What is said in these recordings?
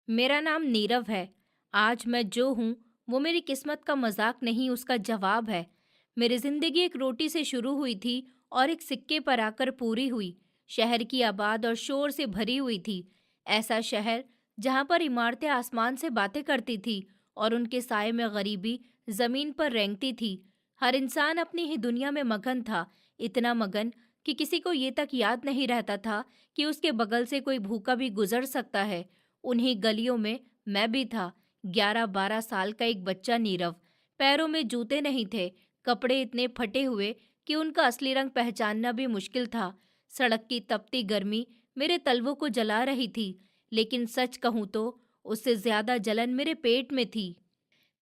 मेरा नाम नीरव है। आज मैं जो हूँ वो मेरी किस्मत का मजाक नहीं, उसका जवाब है। मेरी जिंदगी एक रोटी से शुरू हुई थी और एक सिक्के पर आकर पूरी हुई। शहर की आबाद और शोर से भरी हुई थी। ऐसा शहर जहाँ पर इमारतें आसमान से बातें करती थी और उनके साए में गरीबी जमीन पर रेंगती थी। हर इंसान अपनी ही दुनिया में मगन था, इतना मगन कि किसी को ये तक याद नहीं रहता था कि उसके बगल से कोई भूखा भी गुजर सकता है। उन्हीं गलियों में मैं भी था। 11-12 साल का एक बच्चा नीरव। पैरों में जूते नहीं थे, कपड़े इतने फटे हुए कि उनका असली रंग पहचानना भी मुश्किल था। सड़क की तपती गर्मी मेरे तलवों को जला रही थी, लेकिन सच कहूं तो उससे ज्यादा जलन मेरे पेट में थी।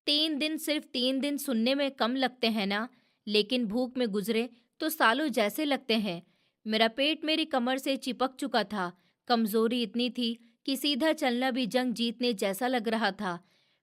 3 दिन, सिर्फ 3 दिन सुनने में कम लगते हैं ना, लेकिन भूख में गुजरे तो सालों जैसे लगते हैं। मेरा पेट मेरी कमर से चिपक चुका था। कमजोरी इतनी थी कि सीधा चलना भी जंग जीतने जैसा लग रहा था।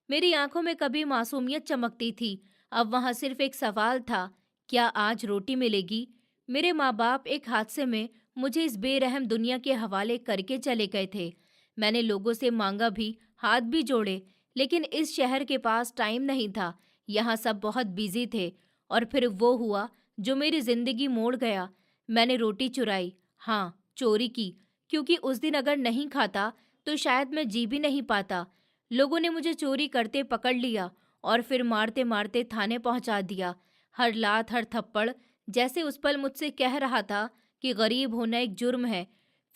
मेरी आंखों में कभी मासूमियत चमकती थी, अब वहां सिर्फ एक सवाल था, क्या आज रोटी मिलेगी? मेरे माँ बाप एक हादसे में मुझे इस बेरहम दुनिया के हवाले करके चले गए थे। मैंने लोगों से मांगा भी, हाथ भी जोड़े, लेकिन इस शहर के पास टाइम नहीं था। यहाँ सब बहुत बिजी थे। और फिर वो हुआ जो मेरी जिंदगी मोड़ गया। मैंने रोटी चुराई, हाँ, चोरी की, क्योंकि उस दिन अगर नहीं खाता तो शायद मैं जी भी नहीं पाता। लोगों ने मुझे चोरी करते पकड़ लिया और फिर मारते मारते थाने पहुंचा दिया। हर लात, हर थप्पड़ जैसे उस पल मुझसे कह रहा था कि गरीब होना एक जुर्म है।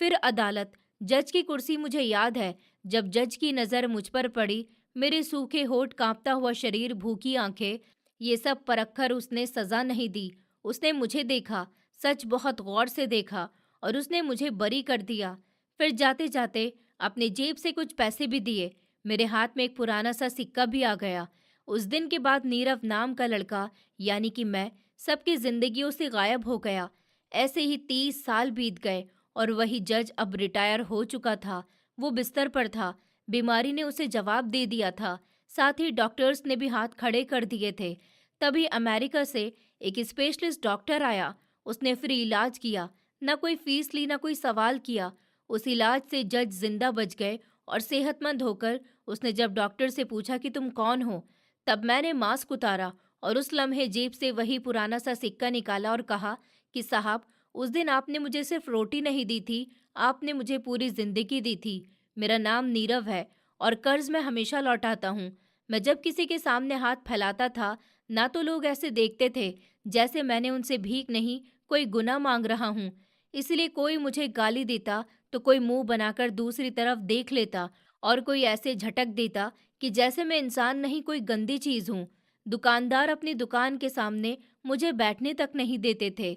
फिर अदालत, जज की कुर्सी मुझे याद है। जब जज की नज़र मुझ पर पड़ी, मेरे सूखे होठ, कांपता हुआ शरीर, भूखी आंखें, ये सब परखकर उसने सजा नहीं दी। उसने मुझे देखा, सच बहुत गौर से देखा, और उसने मुझे बरी कर दिया। फिर जाते जाते अपने जेब से कुछ पैसे भी दिए। मेरे हाथ में एक पुराना सा सिक्का भी आ गया। उस दिन के बाद नीरव नाम का लड़का, यानी कि मैं, सबकी जिंदगियों से गायब हो गया। ऐसे ही 30 साल बीत गए और वही जज अब रिटायर हो चुका था। वो बिस्तर पर था। बीमारी ने उसे जवाब दे दिया था। साथ ही डॉक्टर्स ने भी हाथ खड़े कर दिए थे। तभी अमेरिका से एक स्पेशलिस्ट डॉक्टर आया। उसने फ्री इलाज किया, ना कोई फीस ली, ना कोई सवाल किया। उस इलाज से जज जिंदा बच गए और सेहतमंद होकर उसने जब डॉक्टर से पूछा कि तुम कौन हो, तब मैंने मास्क उतारा और उस लम्हे जेब से वही पुराना सा सिक्का निकाला और कहा कि साहब, उस दिन आपने मुझे सिर्फ रोटी नहीं दी थी, आपने मुझे पूरी जिंदगी दी थी। मेरा नाम नीरव है और कर्ज मैं हमेशा लौटाता हूँ। मैं जब किसी के सामने हाथ फैलाता था, ना तो लोग ऐसे देखते थे जैसे मैंने उनसे भीख नहीं, कोई गुनाह मांग रहा हूँ। इसलिए कोई मुझे गाली देता तो कोई मुंह बनाकर दूसरी तरफ देख लेता, और कोई ऐसे झटक देता कि जैसे मैं इंसान नहीं, कोई गंदी चीज हूँ। दुकानदार अपनी दुकान के सामने मुझे बैठने तक नहीं देते थे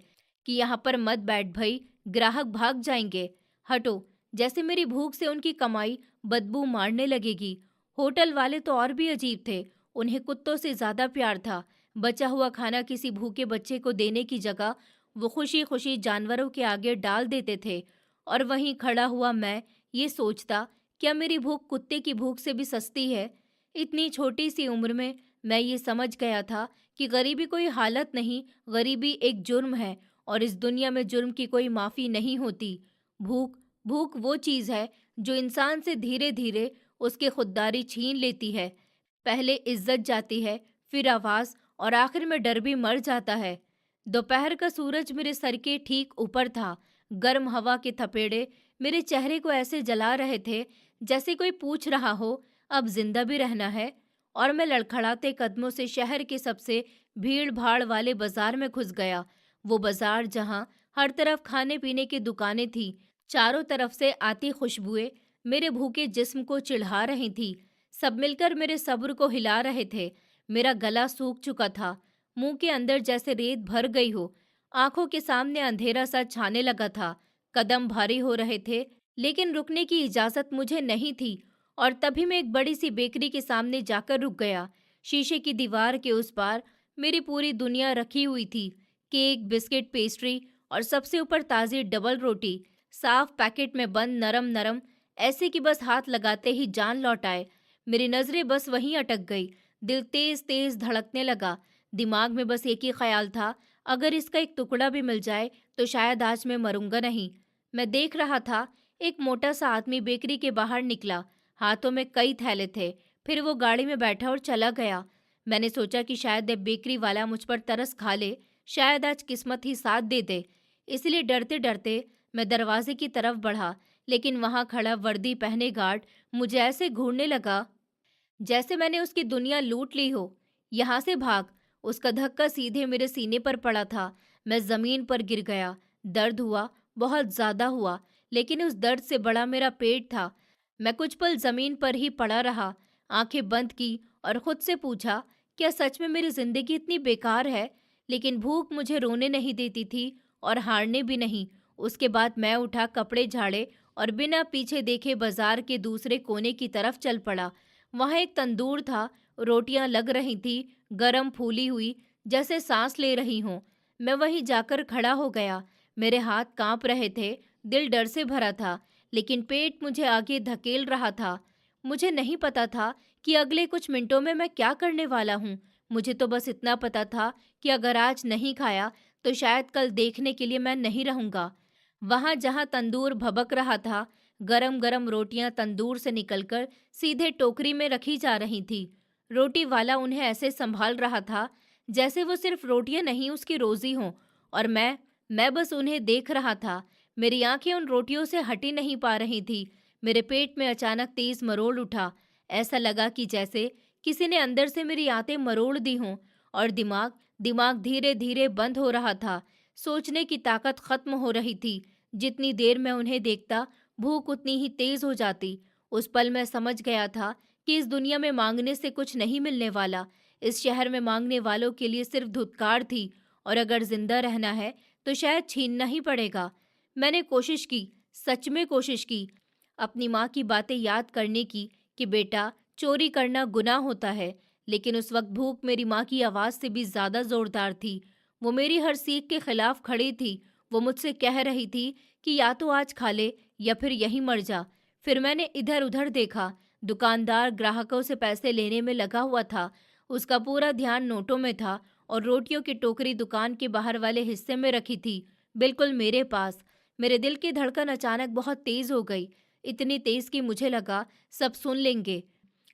कि यहाँ पर मत बैठ भई, ग्राहक भाग जाएंगे, हटो। जैसे मेरी भूख से उनकी कमाई बदबू मारने लगेगी। होटल वाले तो और भी अजीब थे। उन्हें कुत्तों से ज्यादा प्यार था। बचा हुआ खाना किसी भूखे बच्चे को देने की जगह वो खुशी खुशी जानवरों के आगे डाल देते थे। और वहीं खड़ा हुआ मैं ये सोचता, क्या मेरी भूख कुत्ते की भूख से भी सस्ती है? इतनी छोटी सी उम्र में मैं ये समझ गया था कि गरीबी कोई हालत नहीं, गरीबी एक जुर्म है, और इस दुनिया में जुर्म की कोई माफ़ी नहीं होती। भूख, भूख वो चीज़ है जो इंसान से धीरे धीरे उसकी खुददारी छीन लेती है। पहले इज्जत जाती है, फिर आवाज़, और आखिर में डर भी मर जाता है। दोपहर का सूरज मेरे सर के ठीक ऊपर था। गर्म हवा के थपेड़े मेरे चेहरे को ऐसे जला रहे थे जैसे कोई पूछ रहा हो, अब जिंदा भी रहना है? और मैं लड़खड़ाते कदमों से शहर के सबसे भीड़ भाड़ वाले बाजार में घुस गया। वो बाजार जहाँ हर तरफ खाने पीने की दुकानें थी, चारों तरफ से आती खुशबुएं मेरे भूखे जिस्म को चिढ़ा रही थी। सब मिलकर मेरे सब्र को हिला रहे थे। मेरा गला सूख चुका था, मुंह के अंदर जैसे रेत भर गई हो। आंखों के सामने अंधेरा सा छाने लगा था। कदम भारी हो रहे थे, लेकिन रुकने की इजाजत मुझे नहीं थी। और तभी मैं एक बड़ी सी बेकरी के सामने जाकर रुक गया। शीशे की दीवार के उस पार मेरी पूरी दुनिया रखी हुई थी। केक, बिस्किट, पेस्ट्री, और सबसे ऊपर ताज़ी डबल रोटी, साफ पैकेट में बंद, नरम नरम, ऐसे कि बस हाथ लगाते ही जान लौट आए। मेरी नज़रें बस वहीं अटक गई। दिल तेज तेज धड़कने लगा। दिमाग में बस एक ही ख्याल था, अगर इसका एक टुकड़ा भी मिल जाए तो शायद आज मैं मरूंगा नहीं। मैं देख रहा था, एक मोटा सा आदमी बेकरी के बाहर निकला। हाथों में कई थैले थे। फिर वो गाड़ी में बैठा और चला गया। मैंने सोचा कि शायद ये बेकरी वाला मुझ पर तरस खा ले, शायद आज किस्मत ही साथ दे दे। इसलिए डरते डरते मैं दरवाजे की तरफ बढ़ा, लेकिन वहां खड़ा वर्दी पहने गार्ड मुझे ऐसे घूरने लगा जैसे मैंने उसकी दुनिया लूट ली हो। यहाँ से भाग! उसका धक्का सीधे मेरे सीने पर पड़ा था। मैं जमीन पर गिर गया। दर्द हुआ, बहुत ज्यादा हुआ, लेकिन उस दर्द से बड़ा मेरा पेट था। मैं कुछ पल जमीन पर ही पड़ा रहा, आंखें बंद की और खुद से पूछा, क्या सच में मेरी जिंदगी इतनी बेकार है? लेकिन भूख मुझे रोने नहीं देती थी और हारने भी नहीं। उसके बाद मैं उठा, कपड़े झाड़े और बिना पीछे देखे बाजार के दूसरे कोने की तरफ चल पड़ा। वहाँ एक तंदूर था, रोटियां लग रही थी, गरम फूली हुई, जैसे सांस ले रही हों। मैं वहीं जाकर खड़ा हो गया। मेरे हाथ कांप रहे थे, दिल डर से भरा था, लेकिन पेट मुझे आगे धकेल रहा था। मुझे नहीं पता था कि अगले कुछ मिनटों में मैं क्या करने वाला हूँ। मुझे तो बस इतना पता था कि अगर आज नहीं खाया तो शायद कल देखने के लिए मैं नहीं रहूंगा। वहां जहां तंदूर भभक रहा था, गरम गरम रोटियां तंदूर से निकलकर सीधे टोकरी में रखी जा रही थी। रोटी वाला उन्हें ऐसे संभाल रहा था जैसे वो सिर्फ रोटियां नहीं, उसकी रोजी हों। और मैं बस उन्हें देख रहा था। मेरी आंखें उन रोटियों से हटी नहीं पा रही थी। मेरे पेट में अचानक तेज मरोड़ उठा। ऐसा लगा कि जैसे किसी ने अंदर से मेरी आंतें मरोड़ दी हों। और दिमाग दिमाग धीरे धीरे बंद हो रहा था। सोचने की ताकत खत्म हो रही थी। जितनी देर मैं उन्हें देखता, भूख उतनी ही तेज हो जाती। उस पल मैं समझ गया था कि इस दुनिया में मांगने से कुछ नहीं मिलने वाला। इस शहर में मांगने वालों के लिए सिर्फ धुतकार थी, और अगर जिंदा रहना है तो शायद छीनना ही पड़ेगा। मैंने कोशिश की, सच में कोशिश की, अपनी माँ की बातें याद करने की कि बेटा, चोरी करना गुनाह होता है। लेकिन उस वक्त भूख मेरी माँ की आवाज़ से भी ज़्यादा ज़ोरदार थी। वो मेरी हर सीख के खिलाफ खड़ी थी। वो मुझसे कह रही थी कि या तो आज खा ले या फिर यहीं मर जा। फिर मैंने इधर उधर देखा। दुकानदार ग्राहकों से पैसे लेने में लगा हुआ था। उसका पूरा ध्यान नोटों में था, और रोटियों की टोकरी दुकान के बाहर वाले हिस्से में रखी थी, बिल्कुल मेरे पास। मेरे दिल की धड़कन अचानक बहुत तेज हो गई, इतनी तेज कि मुझे लगा सब सुन लेंगे।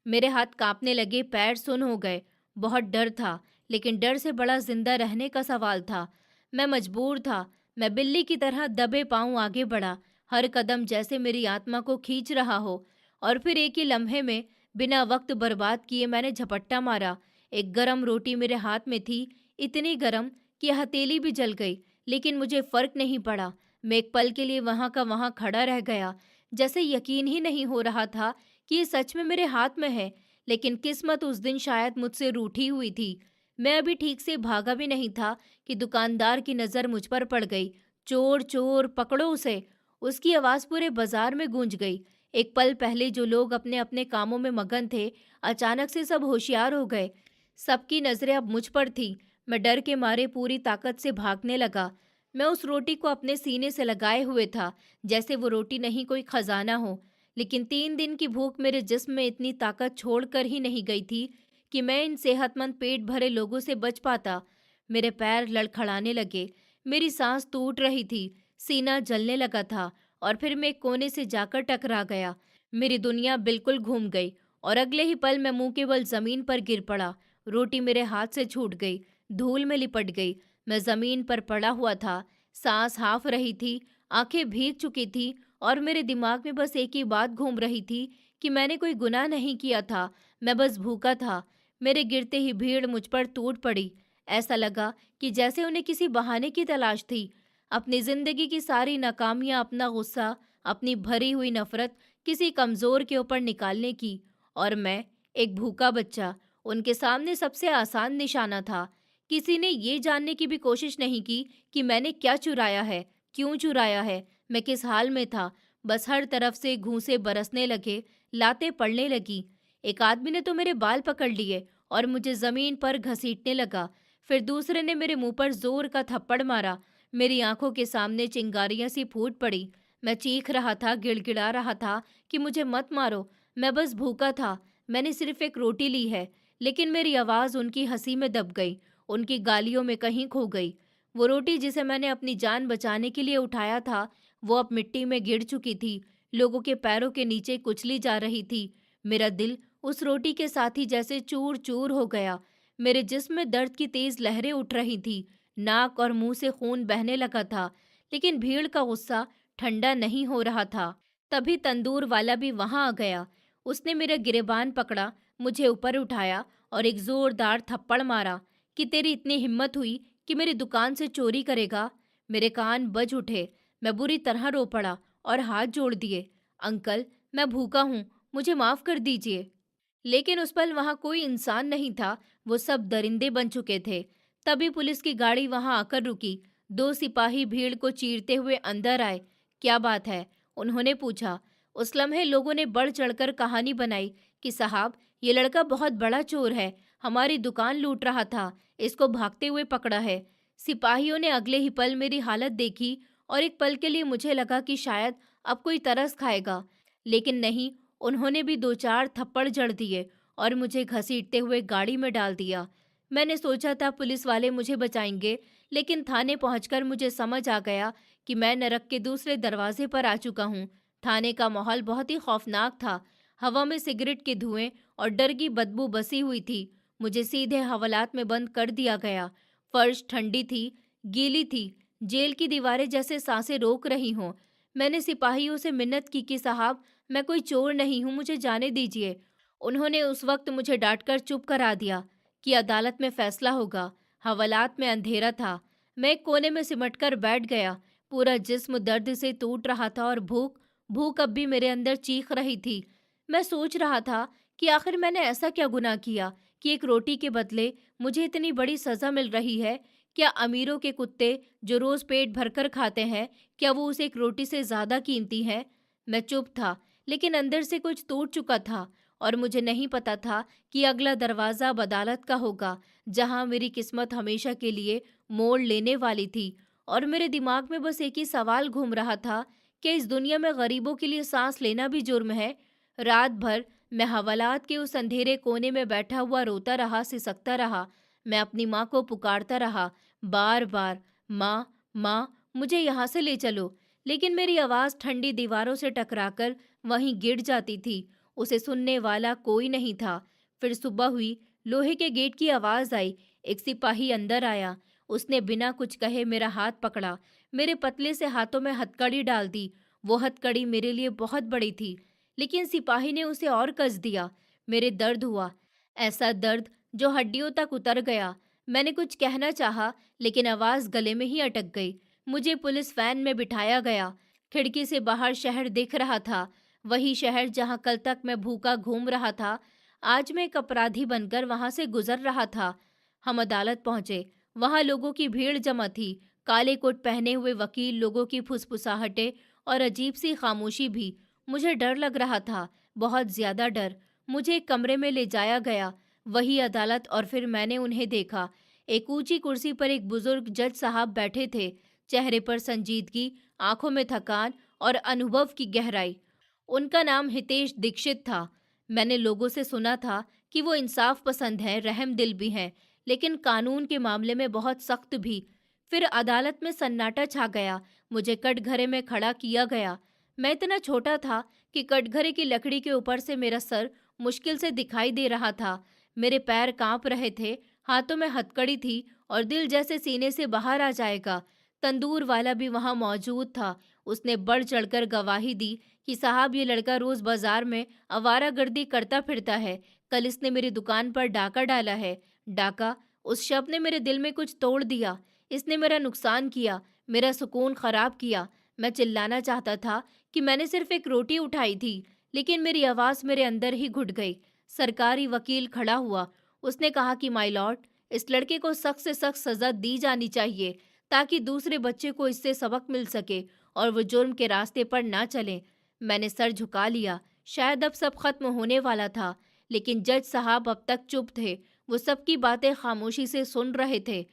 मेरे हाथ कांपने लगे, पैर सुन्न हो गए। बहुत डर था, लेकिन डर से बड़ा जिंदा रहने का सवाल था। मैं मजबूर था। मैं बिल्ली की तरह दबे पांव आगे बढ़ा, हर कदम जैसे मेरी आत्मा को खींच रहा हो। और फिर एक ही लम्हे में, बिना वक्त बर्बाद किए, मैंने झपट्टा मारा। एक गरम रोटी मेरे हाथ में थी, इतनी गरम कि हथेली भी जल गई, लेकिन मुझे फर्क नहीं पड़ा। मैं एक पल के लिए वहां का वहां खड़ा रह गया, जैसे यकीन ही नहीं हो रहा था कि ये सच में मेरे हाथ में है। लेकिन किस्मत उस दिन शायद मुझसे रूठी हुई थी। मैं अभी ठीक से भागा भी नहीं था कि दुकानदार की नज़र मुझ पर पड़ गई। चोर चोर, पकड़ो उसे! उसकी आवाज़ पूरे बाजार में गूंज गई। एक पल पहले जो लोग अपने अपने कामों में मगन थे, अचानक से सब होशियार हो गए। सबकी नज़रें अब मुझ पर थीं। मैं डर के मारे पूरी ताकत से भागने लगा। मैं उस रोटी को अपने सीने से लगाए हुए था, जैसे वो रोटी नहीं कोई खजाना हो। लेकिन 3 दिन की भूख मेरे जिस्म में इतनी ताकत छोड़कर ही नहीं गई थी कि मैं इन सेहतमंद पेट भरे लोगों से बच पाता। मेरे पैर लड़खड़ाने लगे, मेरी सांस टूट रही थी, सीना जलने लगा था, और फिर मैं एक कोने से जाकर टकरा गया। मेरी दुनिया बिल्कुल घूम गई, और अगले ही पल मैं मुंह के बल जमीन पर गिर पड़ा। रोटी मेरे हाथ से छूट गई, धूल में लिपट गई। मैं जमीन पर पड़ा हुआ था, सांस हाफ रही थी, आंखें भीग चुकी थी, और मेरे दिमाग में बस एक ही बात घूम रही थी कि मैंने कोई गुनाह नहीं किया था, मैं बस भूखा था। मेरे गिरते ही भीड़ मुझ पर टूट पड़ी। ऐसा लगा कि जैसे उन्हें किसी बहाने की तलाश थी, अपनी जिंदगी की सारी नाकामियां, अपना गुस्सा, अपनी भरी हुई नफरत किसी कमजोर के ऊपर निकालने की। और मैं, एक भूखा बच्चा, उनके सामने सबसे आसान निशाना था। किसी ने ये जानने की भी कोशिश नहीं की कि मैंने क्या चुराया है, क्यों चुराया है, मैं किस हाल में था। बस हर तरफ से घूंसे बरसने लगे, लातें पड़ने लगी। एक आदमी ने तो मेरे बाल पकड़ लिए और मुझे जमीन पर घसीटने लगा। फिर दूसरे ने मेरे मुंह पर जोर का थप्पड़ मारा। मेरी आंखों के सामने चिंगारियां सी फूट पड़ी। मैं चीख रहा था, गिड़गिड़ा रहा था कि मुझे मत मारो, मैं बस भूखा था, मैंने सिर्फ एक रोटी ली है। लेकिन मेरी आवाज़ उनकी हंसी में दब गई, उनकी गालियों में कहीं खो गई। वो रोटी जिसे मैंने अपनी जान बचाने के लिए उठाया था, वो अब मिट्टी में गिर चुकी थी, लोगों के पैरों के नीचे कुचली जा रही थी। मेरा दिल उस रोटी के साथ ही जैसे चूर चूर हो गया। मेरे जिस्म में दर्द की तेज लहरें उठ रही थी। नाक और मुंह से खून बहने लगा था, लेकिन भीड़ का गुस्सा ठंडा नहीं हो रहा था। तभी तंदूर वाला भी वहां आ गया। उसने मेरा गिरेबान पकड़ा, मुझे ऊपर उठाया और एक जोरदार थप्पड़ मारा कि तेरी इतनी हिम्मत हुई कि मेरी दुकान से चोरी करेगा। मेरे कान बज उठे। मैं बुरी तरह रो पड़ा और हाथ जोड़ दिए। अंकल, मैं भूखा हूँ, मुझे माफ कर दीजिए। लेकिन उस पल वहां कोई इंसान नहीं था, वो सब दरिंदे बन चुके थे। तभी पुलिस की गाड़ी वहां आकर रुकी। दो सिपाही भीड़ को चीरते हुए अंदर आए। क्या बात है? उन्होंने पूछा। उस लम्हे लोगों ने बढ़ चढ़कर कहानी बनाई कि साहब, ये लड़का बहुत बड़ा चोर है, हमारी दुकान लूट रहा था, इसको भागते हुए पकड़ा है। सिपाहियों ने अगले ही पल मेरी हालत देखी और एक पल के लिए मुझे लगा कि शायद अब कोई तरस खाएगा, लेकिन नहीं। उन्होंने भी दो चार थप्पड़ जड़ दिए और मुझे घसीटते हुए गाड़ी में डाल दिया। मैंने सोचा था पुलिस वाले मुझे बचाएंगे, लेकिन थाने पहुंचकर मुझे समझ आ गया कि मैं नरक के दूसरे दरवाजे पर आ चुका हूँ। थाने का माहौल बहुत ही खौफनाक था। हवा में सिगरेट के धुएं और डर की बदबू बसी हुई थी। मुझे सीधे हवालात में बंद कर दिया गया। फर्श ठंडी थी, गीली थी, जेल की दीवारें जैसे सांसें रोक रही हों। मैंने सिपाहियों से मिन्नत की कि साहब, मैं कोई चोर नहीं हूँ, मुझे जाने दीजिए। उन्होंने उस वक्त मुझे डांटकर चुप करा दिया कि अदालत में फैसला होगा। हवालात में अंधेरा था। मैं एक कोने में सिमटकर बैठ गया। पूरा जिस्म दर्द से टूट रहा था और भूख भूख अब भी मेरे अंदर चीख रही थी। मैं सोच रहा था कि आखिर मैंने ऐसा क्या गुनाह किया कि एक रोटी के बदले मुझे इतनी बड़ी सजा मिल रही है। क्या अमीरों के कुत्ते जो रोज पेट भरकर खाते हैं, क्या वो उस एक रोटी से ज्यादा कीमती हैं? मैं चुप था, लेकिन अंदर से कुछ टूट चुका था और मुझे नहीं पता था कि अगला दरवाज़ा अब अदालत का होगा, जहां मेरी किस्मत हमेशा के लिए मोड़ लेने वाली थी। और मेरे दिमाग में बस एक ही सवाल घूम रहा था, कि इस दुनिया में गरीबों के लिए सांस लेना भी जुर्म है? रात भर मैं हवालात के उस अंधेरे कोने में बैठा हुआ रोता रहा, सिसकता रहा। मैं अपनी माँ को पुकारता रहा, बार बार, माँ, माँ, मुझे यहाँ से ले चलो। लेकिन मेरी आवाज़ ठंडी दीवारों से टकराकर वहीं गिर जाती थी। उसे सुनने वाला कोई नहीं था। फिर सुबह हुई, लोहे के गेट की आवाज़ आई। एक सिपाही अंदर आया। उसने बिना कुछ कहे मेरा हाथ पकड़ा, मेरे पतले से हाथों में हथकड़ी डाल दी। वो हथकड़ी मेरे लिए बहुत बड़ी थी, लेकिन सिपाही ने उसे और कस दिया। मेरे दर्द हुआ, ऐसा दर्द जो हड्डियों तक उतर गया। मैंने कुछ कहना चाहा, लेकिन आवाज़ गले में ही अटक गई। मुझे पुलिस वैन में बिठाया गया। खिड़की से बाहर शहर दिख रहा था, वही शहर जहां कल तक मैं भूखा घूम रहा था। आज मैं एक अपराधी बनकर वहां से गुजर रहा था। हम अदालत पहुंचे। वहां लोगों की भीड़ जमा थी। काले कोट पहने हुए वकील, लोगों की फुसफुसाहटें और अजीब सी खामोशी भी। मुझे डर लग रहा था, बहुत ज्यादा डर। मुझे एक कमरे में ले जाया गया, वही अदालत, और फिर मैंने उन्हें देखा। एक ऊंची कुर्सी पर एक बुजुर्ग जज साहब बैठे थे। चेहरे पर संजीदगी, आंखों में थकान और अनुभव की गहराई। उनका नाम हितेश दीक्षित था। मैंने लोगों से सुना था कि वो इंसाफ पसंद हैं, रहम दिल भी हैं, लेकिन कानून के मामले में बहुत सख्त भी। फिर अदालत में सन्नाटा छा गया। मुझे कटघरे में खड़ा किया गया। मैं इतना छोटा था कि कटघरे की लकड़ी के ऊपर से मेरा सर मुश्किल से दिखाई दे रहा था। मेरे पैर कांप रहे थे, हाथों में हथकड़ी थी और दिल जैसे सीने से बाहर आ जाएगा। तंदूर वाला भी वहां मौजूद था। उसने बढ़ चढ़कर गवाही दी कि साहब, ये लड़का रोज बाजार में आवारागर्दी करता फिरता है। कल इसने मेरी दुकान पर डाका डाला है। डाका, उस शब्द ने मेरे दिल में कुछ तोड़ दिया। इसने मेरा नुकसान किया, मेरा सुकून खराब किया। मैं चिल्लाना चाहता था कि मैंने सिर्फ एक रोटी उठाई थी, लेकिन मेरी आवाज़ मेरे अंदर ही घुट गई। सरकारी वकील खड़ा हुआ। उसने कहा कि माय लॉर्ड, इस लड़के को सख्त से सख्त सजा दी जानी चाहिए, ताकि दूसरे बच्चे को इससे सबक मिल सके और वो जुर्म के रास्ते पर ना चले। मैंने सर झुका लिया। शायद अब सब खत्म होने वाला था, लेकिन जज साहब अब तक चुप थे। वो सबकी बातें खामोशी से सुन रहे थे।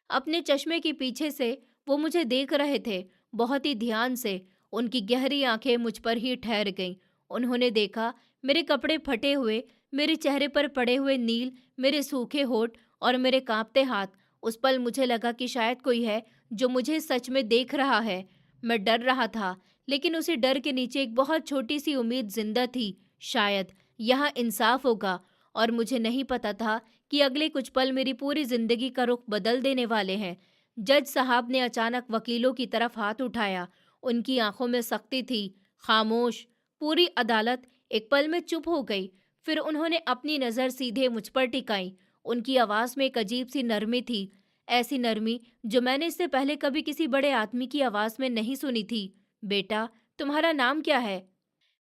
अपने चश्मे के पीछे से वो मुझे देख रहे थे, बहुत ही ध्यान से। उनकी गहरी आंखें मुझ पर ही ठहर गईं। उन्होंने देखा मेरे कपड़े फटे हुए, मेरे चेहरे पर पड़े हुए नील, मेरे सूखे होठ और मेरे कांपते हाथ। उस पल मुझे लगा कि शायद कोई है जो मुझे सच में देख रहा है। मैं डर रहा था, लेकिन उसी डर के नीचे एक बहुत छोटी सी उम्मीद जिंदा थी। शायद यहाँ इंसाफ होगा। और मुझे नहीं पता था कि अगले कुछ पल मेरी पूरी जिंदगी का रुख बदल देने वाले हैं। जज साहब ने अचानक वकीलों की तरफ हाथ उठाया। उनकी आंखों में सख्ती थी। खामोश। पूरी अदालत एक पल में चुप हो गई। फिर उन्होंने अपनी नज़र सीधे मुझ पर टिकाई। उनकी आवाज़ में एक अजीब सी नरमी थी, ऐसी नरमी जो मैंने इससे पहले कभी किसी बड़े आदमी की आवाज़ में नहीं सुनी थी। बेटा, तुम्हारा नाम क्या है?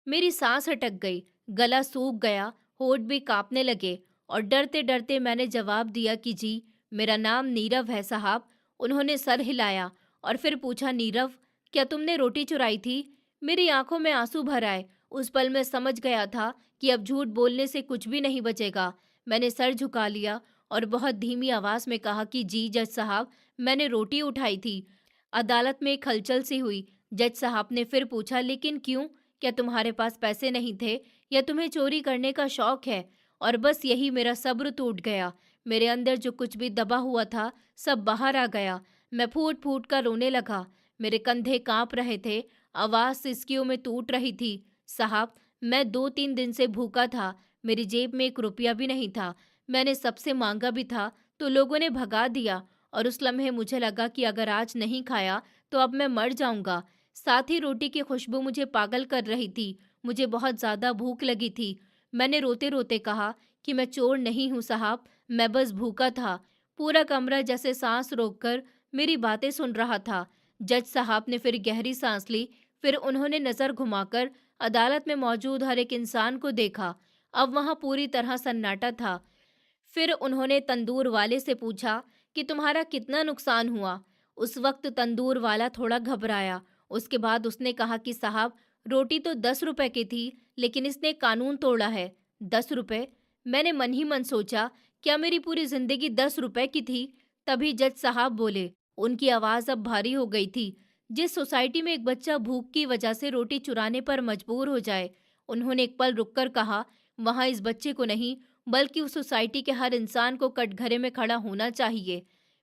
मेरी सांस अटक गई, गला सूख गया, होठ भी कांपने लगे और डरते डरते मैंने जवाब दिया कि जी, मेरा नाम नीरव है साहब। उन्होंने सर हिलाया और फिर पूछा, नीरव, क्या तुमने रोटी चुराई थी? मेरी आंखों में आंसू भर आए। उस पल में समझ गया था कि अब झूठ बोलने से कुछ भी नहीं बचेगा। मैंने सर झुका लिया और बहुत धीमी आवाज में कहा कि जी जज साहब, मैंने रोटी उठाई थी। अदालत में एक हलचल सी हुई। जज साहब ने फिर पूछा, लेकिन क्यों? क्या तुम्हारे पास पैसे नहीं थे या तुम्हें चोरी करने का शौक है? और बस यही मेरा सब्र टूट गया। मेरे अंदर जो कुछ भी दबा हुआ था सब बाहर आ गया। मैं फूट फूट कर रोने लगा। मेरे कंधे कांप रहे थे, आवाज सिसकियों में टूट रही थी। साहब, मैं 2-3 दिन से भूखा था। मेरी जेब में 1 रुपया भी नहीं था। मैंने सबसे मांगा भी था तो लोगों ने भगा दिया। और उस लम्हे मुझे लगा कि अगर आज नहीं खाया तो अब मैं मर जाऊंगा। साथ ही रोटी की खुशबू मुझे पागल कर रही थी। मुझे बहुत ज़्यादा भूख लगी थी। मैंने रोते रोते कहा कि मैं चोर नहीं हूँ साहब, मैं बस भूखा था। पूरा कमरा जैसे सांस रोककर मेरी बातें सुन रहा था। जज साहब ने फिर गहरी सांस ली। फिर उन्होंने नज़र घुमाकर अदालत में मौजूद हर एक इंसान को देखा। अब वहाँ पूरी तरह सन्नाटा था। फिर उन्होंने तंदूर वाले से पूछा कि तुम्हारा कितना नुकसान हुआ। उस वक्त तंदूर वाला थोड़ा घबराया। उसके बाद उसने कहा कि साहब, रोटी तो 10 रुपए की थी, लेकिन इसने कानून तोड़ा है। 10 रुपए? मैंने मन ही मन सोचा, क्या मेरी पूरी जिंदगी 10 रुपए की थी? तभी जज साहब बोले। उनकी आवाज़ अब भारी हो गई थी। जिस सोसाइटी में एक बच्चा भूख की वजह से रोटी चुराने पर मजबूर हो जाए, उन्होंने एक पल रुककर कहा, वहाँ इस बच्चे को नहीं बल्कि उस सोसाइटी के हर इंसान को कटघरे में खड़ा होना चाहिए।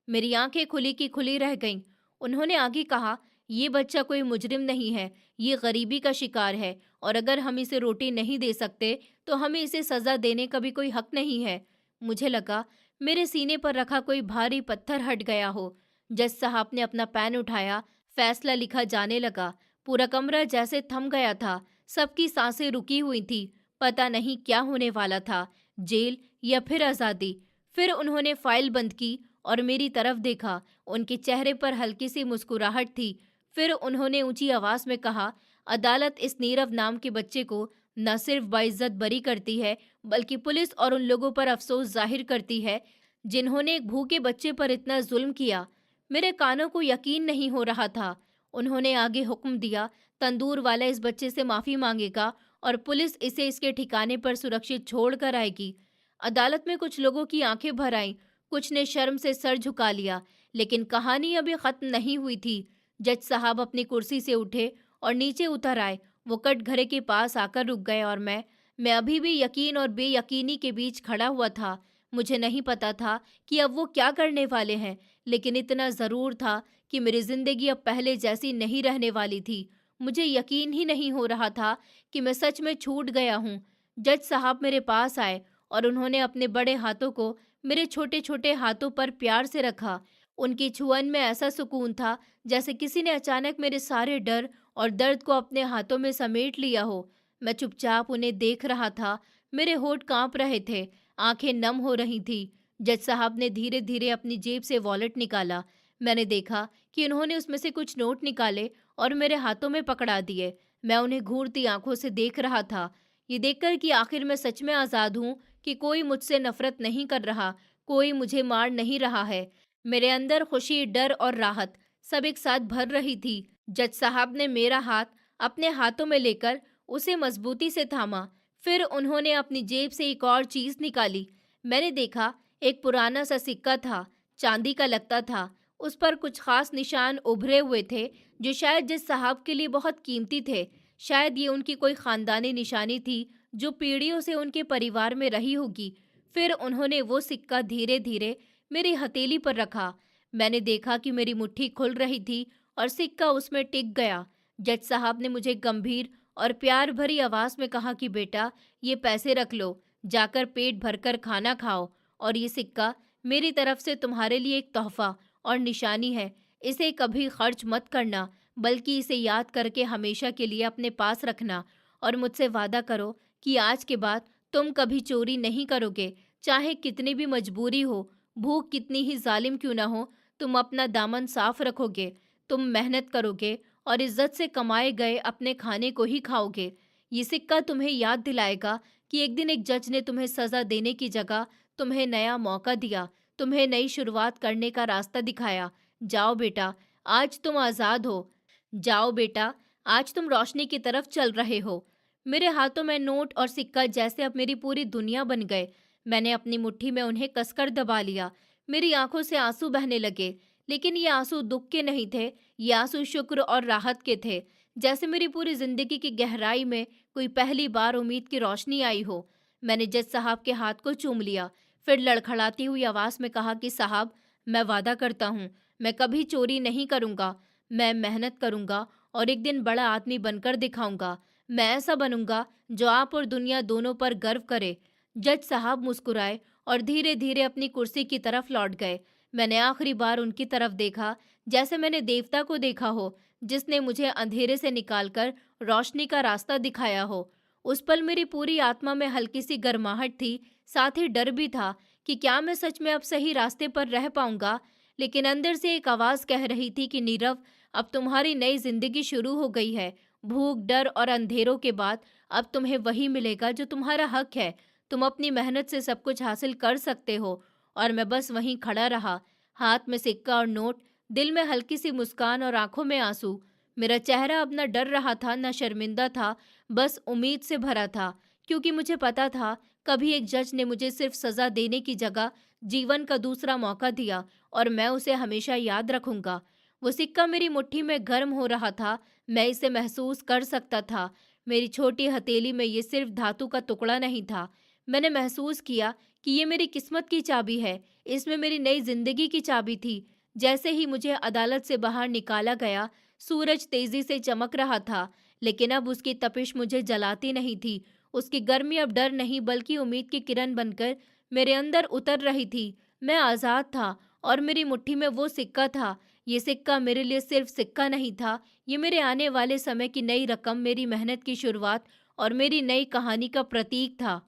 मेरी आंखें खुली की खुली रह गईं। उन्होंने आगे कहा, ये बच्चा कोई मुजरिम नहीं है, ये गरीबी का शिकार है और अगर हम इसे रोटी नहीं दे सकते तो हमें इसे सज़ा देने का भी कोई हक नहीं है। मुझे लगा मेरे सीने पर रखा कोई भारी पत्थर हट गया हो। जज साहब ने अपना पेन उठाया, फैसला लिखा जाने लगा। पूरा कमरा जैसे थम गया था, सबकी सांसें रुकी हुई थी। पता नहीं क्या होने वाला था, जेल या फिर आज़ादी। फिर उन्होंने फाइल बंद की और मेरी तरफ देखा। उनके चेहरे पर हल्की सी मुस्कुराहट थी। फिर उन्होंने ऊंची आवाज में कहा, अदालत इस नीरव नाम के बच्चे को न सिर्फ बाइज्जत बरी करती है, बल्कि पुलिस और उन लोगों पर अफसोस जाहिर करती है जिन्होंने एक भूखे बच्चे पर इतना जुल्म किया। मेरे कानों को यकीन नहीं हो रहा था। उन्होंने आगे हुक्म दिया, तंदूर वाला इस बच्चे से माफ़ी मांगेगा और पुलिस इसे इसके ठिकाने पर सुरक्षित छोड़ कर आएगी। अदालत में कुछ लोगों की आंखें भर आईं, कुछ ने शर्म से सर झुका लिया। लेकिन कहानी अभी खत्म नहीं हुई थी। जज साहब अपनी कुर्सी से उठे और नीचे उतर आए। वो कटघरे के पास आकर रुक गए और मैं अभी भी यकीन और बेयकीनी के बीच खड़ा हुआ था। मुझे नहीं पता था कि अब वो क्या करने वाले हैं, लेकिन इतना ज़रूर था कि मेरी ज़िंदगी अब पहले जैसी नहीं रहने वाली थी। मुझे यकीन ही नहीं हो रहा था कि मैं सच में छूट गया हूँ। जज साहब मेरे पास आए और उन्होंने अपने बड़े हाथों को मेरे छोटे छोटे हाथों पर प्यार से रखा। उनकी छुअन में ऐसा सुकून था जैसे किसी ने अचानक मेरे सारे डर और दर्द को अपने हाथों में समेट लिया हो। मैं चुपचाप उन्हें देख रहा था। मेरे होठ कांप रहे थे, आंखें नम हो रही थी। जज साहब ने धीरे धीरे अपनी जेब से वॉलेट निकाला। मैंने देखा कि उन्होंने उसमें से कुछ नोट निकाले और मेरे हाथों में पकड़ा दिए। मैं उन्हें घूरती आंखों से देख रहा था, ये देखकर कि आखिर मैं सच में आज़ाद हूँ, कि कोई मुझसे नफरत नहीं कर रहा, कोई मुझे मार नहीं रहा है। मेरे अंदर खुशी, डर और राहत सब एक साथ भर रही थी। जज साहब ने मेरा हाथ अपने हाथों में लेकर उसे मजबूती से थामा। फिर उन्होंने अपनी जेब से एक और चीज़ निकाली। मैंने देखा, एक पुराना सा सिक्का था, चांदी का लगता था। उस पर कुछ खास निशान उभरे हुए थे जो शायद जज साहब के लिए बहुत कीमती थे। शायद ये उनकी कोई खानदानी निशानी थी जो पीढ़ियों से उनके परिवार में रही होगी। फिर उन्होंने वो सिक्का धीरे धीरे मेरी हथेली पर रखा। मैंने देखा कि मेरी मुट्ठी खुल रही थी और सिक्का उसमें टिक गया। जज साहब ने मुझे गंभीर और प्यार भरी आवाज़ में कहा कि बेटा, ये पैसे रख लो, जाकर पेट भरकर खाना खाओ, और ये सिक्का मेरी तरफ से तुम्हारे लिए एक तोहफ़ा और निशानी है। इसे कभी खर्च मत करना, बल्कि इसे याद करके हमेशा के लिए अपने पास रखना, और मुझसे वादा करो कि आज के बाद तुम कभी चोरी नहीं करोगे। चाहे कितनी भी मजबूरी हो, भूख कितनी ही जालिम क्यों ना हो, तुम अपना दामन साफ रखोगे, तुम मेहनत करोगे और इज्जत से कमाए गए अपने खाने को ही खाओगे। ये सिक्का तुम्हें याद दिलाएगा कि एक दिन एक जज ने तुम्हें सजा देने की जगह तुम्हें नया मौका दिया, तुम्हें नई शुरुआत करने का रास्ता दिखाया। जाओ बेटा, आज तुम आज़ाद हो। जाओ बेटा, आज तुम रोशनी की तरफ चल रहे हो। मेरे हाथों में नोट और सिक्का जैसे अब मेरी पूरी दुनिया बन गए। मैंने अपनी मुट्ठी में उन्हें कसकर दबा लिया। मेरी आंखों से आंसू बहने लगे, लेकिन ये आंसू दुख के नहीं थे, ये आंसू शुक्र और राहत के थे। जैसे मेरी पूरी जिंदगी की गहराई में कोई पहली बार उम्मीद की रोशनी आई हो। मैंने जज साहब के हाथ को चूम लिया, फिर लड़खड़ाती हुई आवाज में कहा कि साहब, मैं वादा करता हूँ, मैं कभी चोरी नहीं करूँगा। मैं मेहनत करूँगा और एक दिन बड़ा आदमी बनकर दिखाऊंगा। मैं ऐसा बनूंगा जो आप और दुनिया दोनों पर गर्व करे। जज साहब मुस्कुराए और धीरे धीरे अपनी कुर्सी की तरफ लौट गए। मैंने आखिरी बार उनकी तरफ देखा, जैसे मैंने देवता को देखा हो, जिसने मुझे अंधेरे से निकालकर रोशनी का रास्ता दिखाया हो। उस पल मेरी पूरी आत्मा में हल्की सी गर्माहट थी, साथ ही डर भी था कि क्या मैं सच में अब सही रास्ते पर रह पाऊंगा। लेकिन अंदर से एक आवाज कह रही थी कि नीरव, अब तुम्हारी नई जिंदगी शुरू हो गई है। भूख, डर और अंधेरों के बाद अब तुम्हें वही मिलेगा जो तुम्हारा हक है। तुम अपनी मेहनत से सब कुछ हासिल कर सकते हो। और मैं बस वहीं खड़ा रहा, हाथ में सिक्का और नोट, दिल में हल्की सी मुस्कान और आंखों में आंसू। मेरा चेहरा अब न डर रहा था न शर्मिंदा था, बस उम्मीद से भरा था, क्योंकि मुझे पता था कभी एक जज ने मुझे सिर्फ सजा देने की जगह जीवन का दूसरा मौका दिया, और मैं उसे हमेशा याद रखूंगा। वो सिक्का मेरी मुट्ठी में गर्म हो रहा था, मैं इसे महसूस कर सकता था। मेरी छोटी हथेली में ये सिर्फ धातु का टुकड़ा नहीं था। मैंने महसूस किया कि ये मेरी किस्मत की चाबी है, इसमें मेरी नई जिंदगी की चाबी थी। जैसे ही मुझे अदालत से बाहर निकाला गया, सूरज तेजी से चमक रहा था, लेकिन अब उसकी तपिश मुझे जलाती नहीं थी। उसकी गर्मी अब डर नहीं बल्कि उम्मीद की किरण बनकर मेरे अंदर उतर रही थी। मैं आज़ाद था और मेरी मुट्ठी में वो सिक्का था। ये सिक्का मेरे लिए सिर्फ सिक्का नहीं था, ये मेरे आने वाले समय की नई रकम, मेरी मेहनत की शुरुआत और मेरी नई कहानी का प्रतीक था।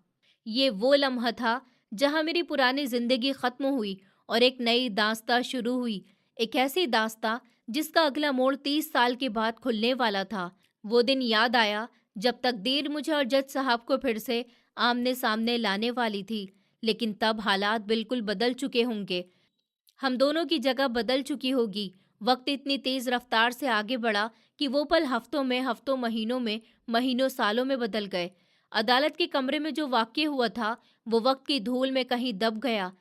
ये वो लम्हा था जहाँ मेरी पुरानी जिंदगी खत्म हुई और एक नई दास्तां शुरू हुई। एक ऐसी दास्तां जिसका अगला मोड़ 30 साल के बाद खुलने वाला था। वो दिन याद आया जब तकदीर मुझे और जज साहब को फिर से आमने सामने लाने वाली थी। लेकिन तब हालात बिल्कुल बदल चुके होंगे, हम दोनों की जगह बदल चुकी होगी। वक्त इतनी तेज रफ्तार से आगे बढ़ा कि वो पल हफ्तों में, हफ्तों महीनों में, महीनों सालों में बदल गए। अदालत के कमरे में जो वाक़या हुआ था, वो वक्त की धूल में कहीं दब गया।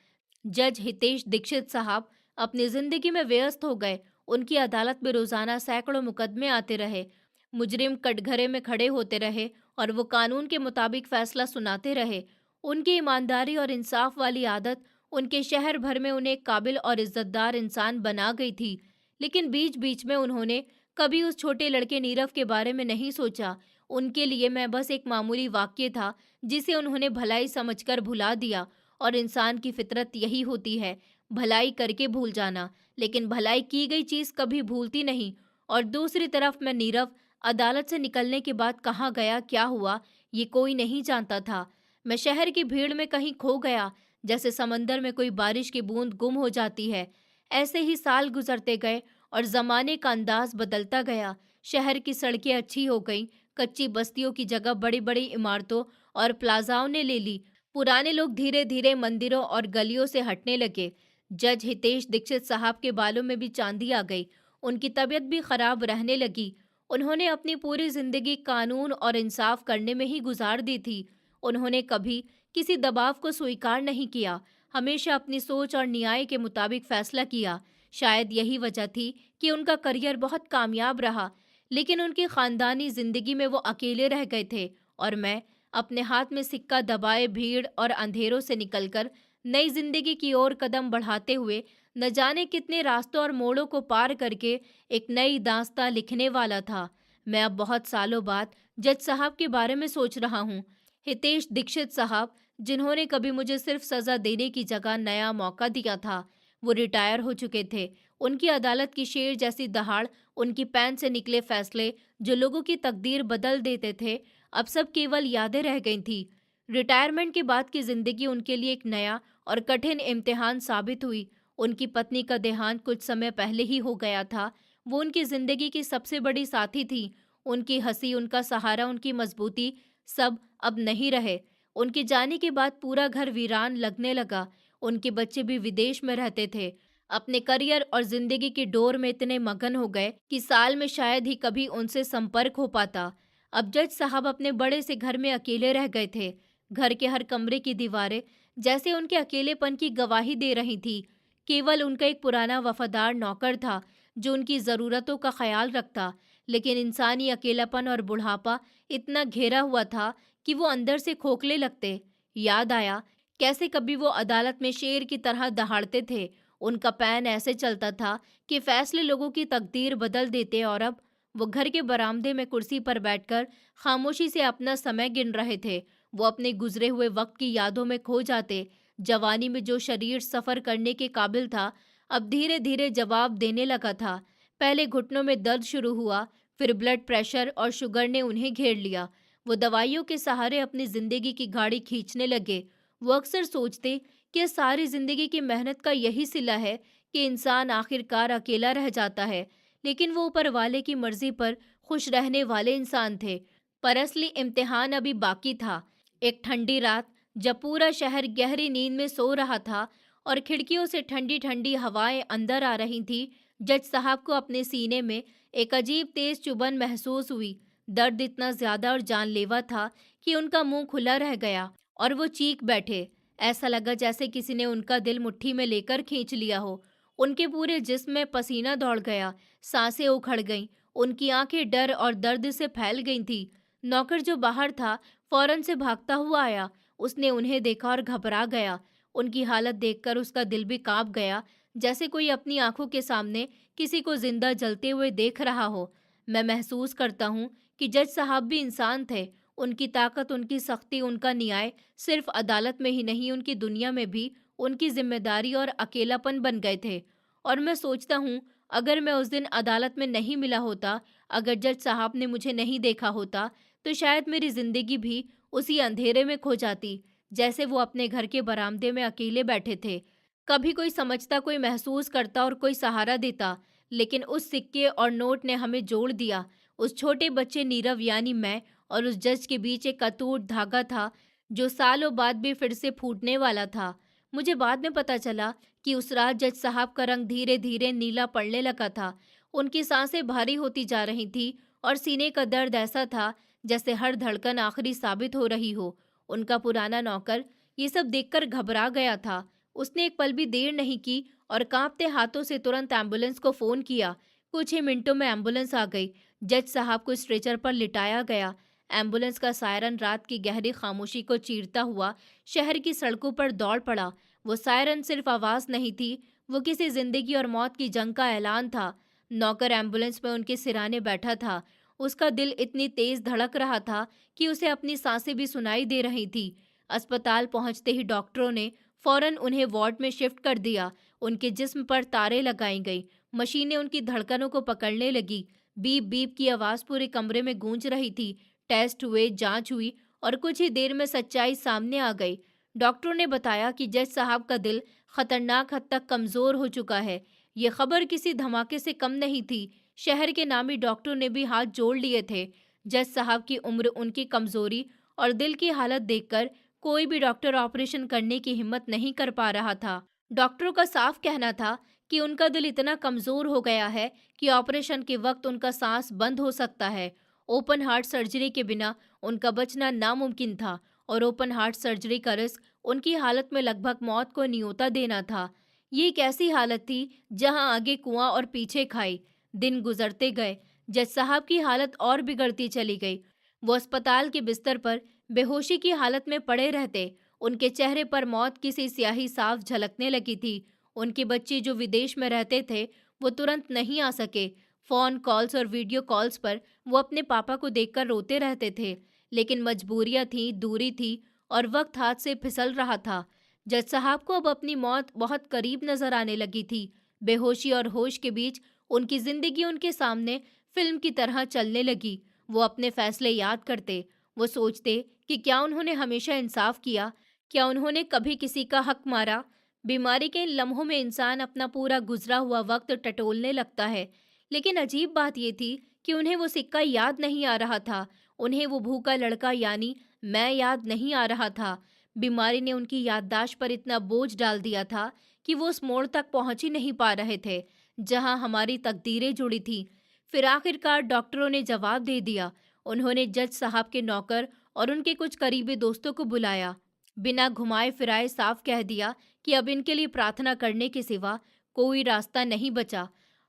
जज हितेश दीक्षित साहब अपनी जिंदगी में व्यस्त हो गए। उनकी अदालत में रोजाना सैकड़ों मुकदमे आते रहे। मुजरिम कटघरे में खड़े होते रहे और वो कानून के मुताबिक फैसला सुनाते रहे। उनकी ईमानदारी और इंसाफ वाली आदत उनके शहर भर में उन्हें एक काबिल और इज्जतदार इंसान बना गई थी। लेकिन बीच बीच में उन्होंने कभी उस छोटे लड़के नीरव के बारे में नहीं सोचा। उनके लिए मैं बस एक मामूली वाक्य था जिसे उन्होंने भलाई समझकर भुला दिया। और इंसान की फितरत यही होती है, भलाई करके भूल जाना। लेकिन भलाई की गई चीज कभी भूलती नहीं। और दूसरी तरफ मैं नीरव, अदालत से निकलने के बाद कहाँ गया, क्या हुआ, ये कोई नहीं जानता था। मैं शहर की भीड़ में कहीं खो गया, जैसे समंदर में कोई बारिश की बूंद गुम हो जाती है। ऐसे ही साल गुजरते गए और जमाने का अंदाज बदलता गया। शहर की सड़कें अच्छी हो गईं, कच्ची बस्तियों की जगह बड़ी बड़ी इमारतों और प्लाजाओं ने ले ली। पुराने लोग धीरे धीरे मंदिरों और गलियों से हटने लगे। जज हितेश दीक्षित साहब के बालों में भी चांदी आ गई। उनकी तबीयत भी खराब रहने लगी। उन्होंने अपनी पूरी जिंदगी कानून और इंसाफ करने में ही गुजार दी थी। उन्होंने कभी किसी दबाव को स्वीकार नहीं किया, हमेशा अपनी सोच और न्याय के मुताबिक फैसला किया। शायद यही वजह थी कि उनका करियर बहुत कामयाब रहा। लेकिन उनकी खानदानी जिंदगी में वो अकेले रह गए थे, और मैं अपने हाथ में सिक्का दबाए भीड़ और अंधेरों से निकलकर नई जिंदगी की ओर कदम बढ़ाते हुए न जाने कितने रास्तों और मोड़ों को पार करके एक नई दास्तां लिखने वाला था। मैं अब बहुत सालों बाद जज साहब के बारे में सोच रहा हूँ। हितेश दीक्षित साहब, जिन्होंने कभी मुझे सिर्फ सजा देने की जगह नया मौका दिया था, वो रिटायर हो चुके थे। उनकी अदालत की शेर जैसी दहाड़, उनकी पेन से निकले फैसले जो लोगों की तकदीर बदल देते थे, अब सब केवल यादें रह गई थी। रिटायरमेंट के बाद की जिंदगी उनके लिए एक नया और कठिन इम्तिहान साबित हुई। उनकी पत्नी का देहांत कुछ समय पहले ही हो गया था। वो उनकी जिंदगी की सबसे बड़ी साथी थी। उनकी हंसी, उनका सहारा, उनकी मजबूती, सब अब नहीं रहे। उनके जाने के बाद पूरा घर वीरान लगने लगा। उनके बच्चे भी विदेश में रहते थे, अपने करियर और जिंदगी की डोर में इतने मगन हो गए कि साल में शायद ही कभी उनसे संपर्क हो पाता। अब जज साहब अपने बड़े से घर में अकेले रह गए थे। घर के हर कमरे की दीवारें जैसे उनके अकेलेपन की गवाही दे रही थी। केवल उनका एक पुराना वफादार नौकर था जो उनकी ज़रूरतों का ख्याल रखता, लेकिन इंसानी अकेलापन और बुढ़ापा इतना घेरा हुआ था कि वो अंदर से खोखले लगते। याद आया कैसे कभी वो अदालत में शेर की तरह दहाड़ते थे। उनका पैन ऐसे चलता था कि फैसले लोगों की तकदीर बदल देते, और अब वो घर के बरामदे में कुर्सी पर बैठकर खामोशी से अपना समय गिन रहे थे। वो अपने गुजरे हुए वक्त की यादों में खो जाते। जवानी में जो शरीर सफ़र करने के काबिल था, अब धीरे धीरे जवाब देने लगा था। पहले घुटनों में दर्द शुरू हुआ, फिर ब्लड प्रेशर और शुगर ने उन्हें घेर लिया। वो दवाइयों के सहारे अपनी जिंदगी की गाड़ी खींचने लगे। वो अक्सर सोचते कि सारी जिंदगी की मेहनत का यही सिला है कि इंसान आखिरकार अकेला रह जाता है। लेकिन वो ऊपर वाले की मर्जी पर खुश रहने वाले इंसान थे। पर असली इम्तिहान अभी बाकी था। एक ठंडी रात, जब पूरा शहर गहरी नींद में सो रहा था और खिड़कियों से ठंडी ठंडी हवाएं अंदर आ रही थी, जज साहब को अपने सीने में एक अजीब तेज चुभन महसूस हुई। दर्द इतना ज्यादा और जानलेवा था कि उनका मुंह खुला रह गया और वो चीख बैठे। ऐसा लगा जैसे किसी ने उनका दिल मुट्ठी में लेकर खींच लिया हो। उनके पूरे जिस्म में पसीना दौड़ गया, सांसें उखड़ गईं, उनकी आंखें डर और दर्द से फैल गई थी। नौकर जो बाहर था फौरन से भागता हुआ आया। उसने उन्हें देखा और घबरा गया। उनकी हालत देखकर उसका दिल भी कांप गया, जैसे कोई अपनी आंखों के सामने किसी को जिंदा जलते हुए देख रहा हो। मैं महसूस करता हूँ कि जज साहब भी इंसान थे। उनकी ताकत, उनकी सख्ती, उनका न्याय सिर्फ अदालत में ही नहीं, उनकी दुनिया में भी उनकी जिम्मेदारी और अकेलापन बन गए थे। और मैं सोचता हूँ, अगर मैं उस दिन अदालत में नहीं मिला होता, अगर जज साहब ने मुझे नहीं देखा होता, तो शायद मेरी जिंदगी भी उसी अंधेरे में खो जाती, जैसे वो अपने घर के बरामदे में अकेले बैठे थे। कभी कोई समझता, कोई महसूस करता और कोई सहारा देता। लेकिन उस सिक्के और नोट ने हमें जोड़ दिया। उस छोटे बच्चे नीरव यानी मैं और उस जज के बीच एक अटूट धागा था जो सालों बाद भी फिर से फूटने वाला था। मुझे बाद में पता चला कि उस रात जज साहब का रंग धीरे धीरे नीला पड़ने लगा था। उनकी सांसें भारी होती जा रही थी और सीने का दर्द ऐसा था जैसे हर धड़कन आखिरी साबित हो रही हो। उनका पुराना नौकर ये सब देखकर घबरा गया था। उसने एक पल भी देर नहीं की और कांपते हाथों से तुरंत एम्बुलेंस को फोन किया। कुछ ही मिनटों में एम्बुलेंस आ गई। जज साहब को स्ट्रेचर पर लिटाया गया। एम्बुलेंस का सायरन रात की गहरी खामोशी को चीरता हुआ शहर की सड़कों पर दौड़ पड़ा। वो सायरन सिर्फ आवाज नहीं थी, वो किसी जिंदगी और मौत की जंग का ऐलान था। नौकर एम्बुलेंस में उनके सिराने बैठा था। उसका दिल इतनी तेज धड़क रहा था कि उसे अपनी सांसें भी सुनाई दे रही थी। अस्पताल पहुंचते ही डॉक्टरों ने फौरन उन्हें वार्ड में शिफ्ट कर दिया। उनके जिस्म पर तारें लगाई गई, मशीनें उनकी धड़कनों को पकड़ने लगी। बीप बीप की आवाज पूरे कमरे में गूंज रही थी। टेस्ट हुए, जांच हुई और कुछ ही देर में सच्चाई सामने आ गई। डॉक्टरों ने बताया कि जज साहब का दिल खतरनाक हद तक कमजोर हो चुका है। ये खबर किसी धमाके से कम नहीं थी। शहर के नामी डॉक्टरों ने भी हाथ जोड़ लिए थे। जज साहब की उम्र, उनकी कमजोरी और दिल की हालत देखकर कोई भी डॉक्टर ऑपरेशन करने की हिम्मत नहीं कर पा रहा था। डॉक्टरों का साफ कहना था कि उनका दिल इतना कमजोर हो गया है कि ऑपरेशन के वक्त उनका सांस बंद हो सकता है। ओपन हार्ट सर्जरी के बिना उनका बचना नामुमकिन था और ओपन हार्ट सर्जरी का रिस्क उनकी हालत में लगभग मौत को न्योता देना था। ये एक ऐसी हालत थी जहां आगे कुआं और पीछे खाई। दिन गुजरते गए, जज साहब की हालत और बिगड़ती चली गई। वो अस्पताल के बिस्तर पर बेहोशी की हालत में पड़े रहते। उनके चेहरे पर मौत की सी स्याही साफ झलकने लगी थी। उनके बच्चे जो विदेश में रहते थे, वो तुरंत नहीं आ सके। फ़ोन कॉल्स और वीडियो कॉल्स पर वो अपने पापा को देखकर रोते रहते थे, लेकिन मजबूरियां थी, दूरी थी और वक्त हाथ से फिसल रहा था। जज साहब को अब अपनी मौत बहुत करीब नजर आने लगी थी। बेहोशी और होश के बीच उनकी जिंदगी उनके सामने फिल्म की तरह चलने लगी। वो अपने फैसले याद करते। वो सोचते कि क्या उन्होंने हमेशा इंसाफ किया, क्या उन्होंने कभी किसी का हक मारा। बीमारी के इन लम्हों में इंसान अपना पूरा गुजरा हुआ वक्त टटोलने लगता है, लेकिन अजीब बात यह थी कि उन्हें वो सिक्का याद नहीं आ रहा था। उन्हें वो भूखा लड़का यानी मैं याद नहीं आ रहा था। बीमारी ने उनकी याददाश्त पर इतना बोझ डाल दिया था कि वो उस मोड़ तक पहुंच ही नहीं पा रहे थे जहां हमारी तकदीरें जुड़ी थी। फिर आखिरकार डॉक्टरों ने जवाब दे दिया। उन्होंने जज साहब के नौकर और उनके कुछ करीबी दोस्तों को बुलाया। बिना घुमाए फिराए साफ कह दिया कि अब इनके लिए प्रार्थना करने के सिवा कोई रास्ता नहीं बचा।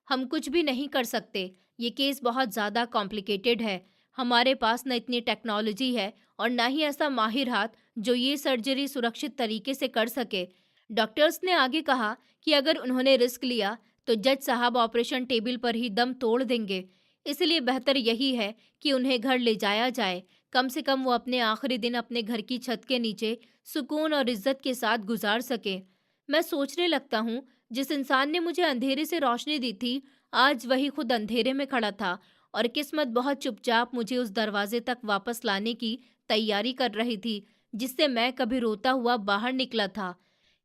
हम कुछ भी नहीं कर सकते। ये केस बहुत ज़्यादा कॉम्प्लिकेटेड है। हमारे पास न इतनी टेक्नोलॉजी है और ना ही ऐसा माहिर हाथ जो ये सर्जरी सुरक्षित तरीके से कर सके। डॉक्टर्स ने आगे कहा कि अगर उन्होंने रिस्क लिया तो जज साहब ऑपरेशन टेबल पर ही दम तोड़ देंगे। इसलिए बेहतर यही है कि उन्हें घर ले जाया जाए। कम से कम वो अपने आखिरी दिन अपने घर की छत के नीचे सुकून और इज्जत के साथ गुजार सके। मैं सोचने लगता हूँ, जिस इंसान ने मुझे अंधेरे से रोशनी दी थी, आज वही खुद अंधेरे में खड़ा था और किस्मत बहुत चुपचाप मुझे उस दरवाजे तक वापस लाने की तैयारी कर रही थी जिससे मैं कभी रोता हुआ बाहर निकला था।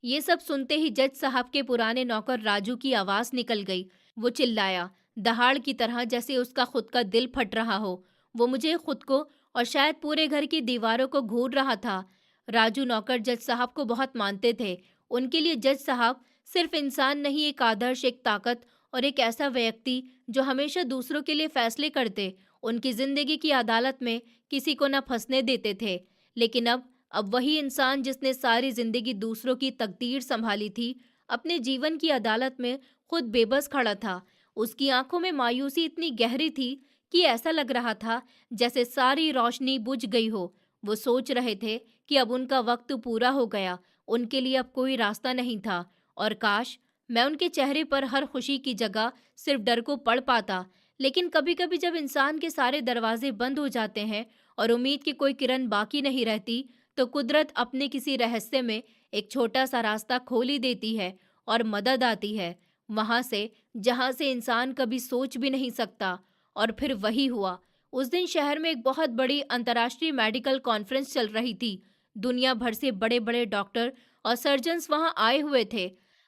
ये सब सुनते ही जज साहब के पुराने नौकर राजू की आवाज निकल गई। वो चिल्लाया, दहाड़ की तरह, जैसे उसका खुद का दिल फट रहा हो। वो मुझे, खुद को और शायद पूरे घर की दीवारों को घूर रहा था। राजू नौकर जज साहब को बहुत मानते थे। उनके लिए जज साहब सिर्फ इंसान नहीं, एक आदर्श, एक ताकत और एक ऐसा व्यक्ति जो हमेशा दूसरों के लिए फैसले करते, उनकी जिंदगी की अदालत में किसी को न फंसने देते थे। लेकिन अब वही इंसान जिसने सारी जिंदगी दूसरों की तकदीर संभाली थी, अपने जीवन की अदालत में खुद बेबस खड़ा था। उसकी आंखों में मायूसी इतनी गहरी थी कि ऐसा लग रहा था जैसे सारी रोशनी बुझ गई हो। वो सोच रहे थे कि अब उनका वक्त पूरा हो गया, उनके लिए अब कोई रास्ता नहीं था। और काश मैं उनके चेहरे पर हर खुशी की जगह सिर्फ डर को पढ़ पाता। लेकिन कभी कभी जब इंसान के सारे दरवाजे बंद हो जाते हैं और उम्मीद की कोई किरण बाकी नहीं रहती, तो कुदरत अपने किसी रहस्य में एक छोटा सा रास्ता खोल ही देती है और मदद आती है वहां से जहां से इंसान कभी सोच भी नहीं सकता। और फिर वही हुआ। उस दिन शहर में एक बहुत बड़ी अंतर्राष्ट्रीय मेडिकल कॉन्फ्रेंस चल रही थी। दुनिया भर से बड़े बड़े डॉक्टर और सर्जन्स वहां आए हुए थे।